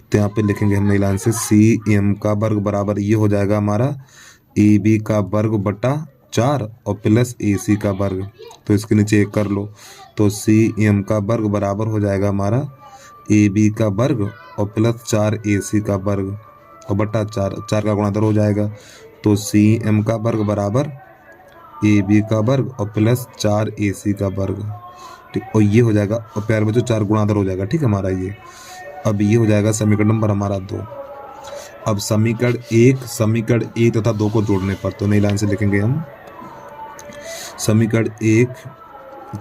तो यहाँ पे लिखेंगे हम नई लाइन से CM का वर्ग बराबर ये हो जाएगा हमारा AB का वर्ग बटा 4 और प्लस AC का वर्ग। तो इसके नीचे एक कर लो, तो CM का वर्ग बराबर हो जाएगा हमारा AB का वर्ग और प्लस 4AC का वर्ग और बटा 4 का गुणा इधर हो जाएगा। तो CM का वर्ग बराबर AB का वर्ग और प्लस 4AC का वर्ग, ठीक। और ये हो जाएगा, और प्यारे बच्चों 4 गुणा इधर हो जाएगा, ठीक है हमारा ये। अब ये हो जाएगा समीकरण नंबर हमारा 2। अब समीकरण 1 तथा 2 को जोड़ने पर, तो नई लाइन से लिखेंगे हम समीकरण 1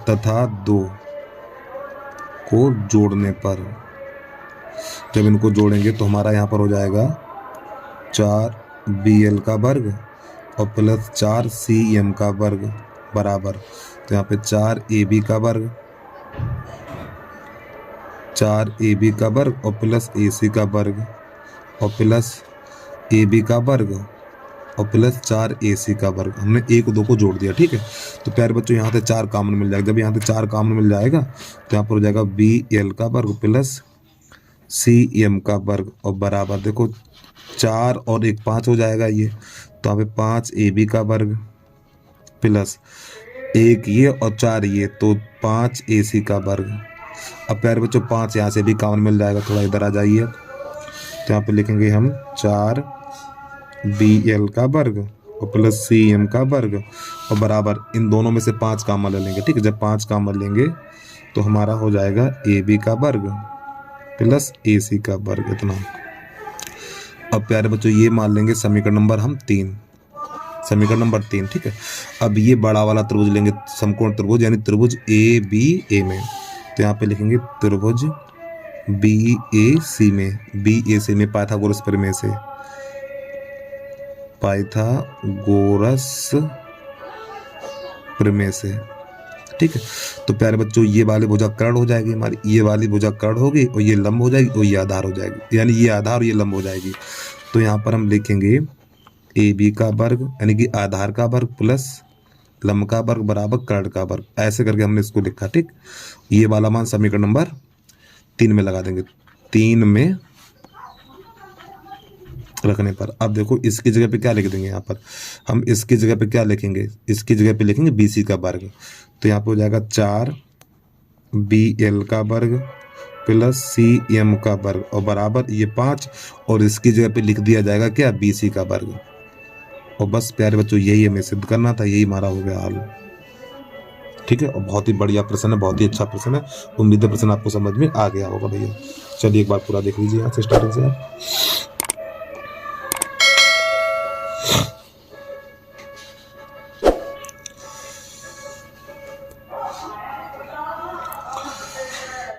तथा 2 को जोड़ने पर, जब इनको जोड़ेंगे तो हमारा यहाँ पर हो जाएगा 4BL का वर्ग और प्लस 4CM का वर्ग बराबर, तो यहाँ पे 4AB का वर्ग और प्लस AC का वर्ग और प्लस ए बी का वर्ग और प्लस 4AC का वर्ग। हमने 1 और 2 को जोड़ दिया, ठीक है। तो प्यारे बच्चों यहाँ से 4 कॉमन मिल जाएगा। जब यहाँ से 4 कॉमन मिल जाएगा तो यहाँ पर हो जाएगा BL का वर्ग प्लस CM का वर्ग और बराबर देखो 4 और 1 5 हो जाएगा ये। तो यहाँ पे 5AB का वर्ग प्लस 1 ये और 4 ये, तो 5AC का वर्ग। अब प्यारे बच्चों 5 यहाँ से भी कॉमन मिल जाएगा, थोड़ा इधर आ जाइए। तो यहाँ पे लिखेंगे हम 4BL का वर्ग और प्लस CM का वर्ग और बराबर इन दोनों में से 5 कॉमन ले लेंगे, ठीक है। जब 5 कॉमन लेंगे तो हमारा हो जाएगा AB का वर्ग प्लस AC का वर्ग, इतना। अब प्यारे बच्चों ये मान लेंगे समीकरण नंबर हम 3, समीकरण नंबर 3, ठीक है। अब ये बड़ा वाला त्रिभुज लेंगे, समकोण त्रिभुज यानी त्रिभुज ABA में। तो यहाँ पे लिखेंगे त्रिभुज BAC में, BAC में पाइथागोरस प्रमेय से, पाइथागोरस प्रमेय से, ठीक है। तो प्यारे बच्चों ये वाली भुजा कर्ण हो जाएगी हमारी, ये वाली भुजा कर्ण होगी और ये लंब हो जाएगी और ये आधार हो जाएगी, यानी ये आधार और ये लंब हो जाएगी। तो यहाँ पर हम लिखेंगे AB का वर्ग यानी कि आधार का वर्ग प्लस लंब का वर्ग बराबर कर्ण का वर्ग, ऐसे करके हमने इसको लिखा, ठीक। ये वाला मान समीकरण नंबर 3 में लगा देंगे, 3 में रखने पर। अब देखो इसकी जगह पे क्या लिख देंगे, यहाँ पर हम इसकी जगह पे क्या लिखेंगे, इसकी जगह पे लिखेंगे BC का वर्ग। तो यहाँ पे हो जाएगा 4BL का वर्ग प्लस CM का वर्ग और बराबर ये 5 और इसकी जगह पे लिख दिया जाएगा क्या, BC का वर्ग। और बस प्यारे बच्चों यही हमें सिद्ध करना था, यही हमारा हो गया हल, ठीक है। और बहुत ही बढ़िया प्रश्न है, बहुत ही अच्छा प्रश्न है। उम्मीद है प्रश्न आपको समझ में आ गया होगा भैया। चलिए एक बार पूरा देख लीजिए यहाँ से स्टार्टिंग से।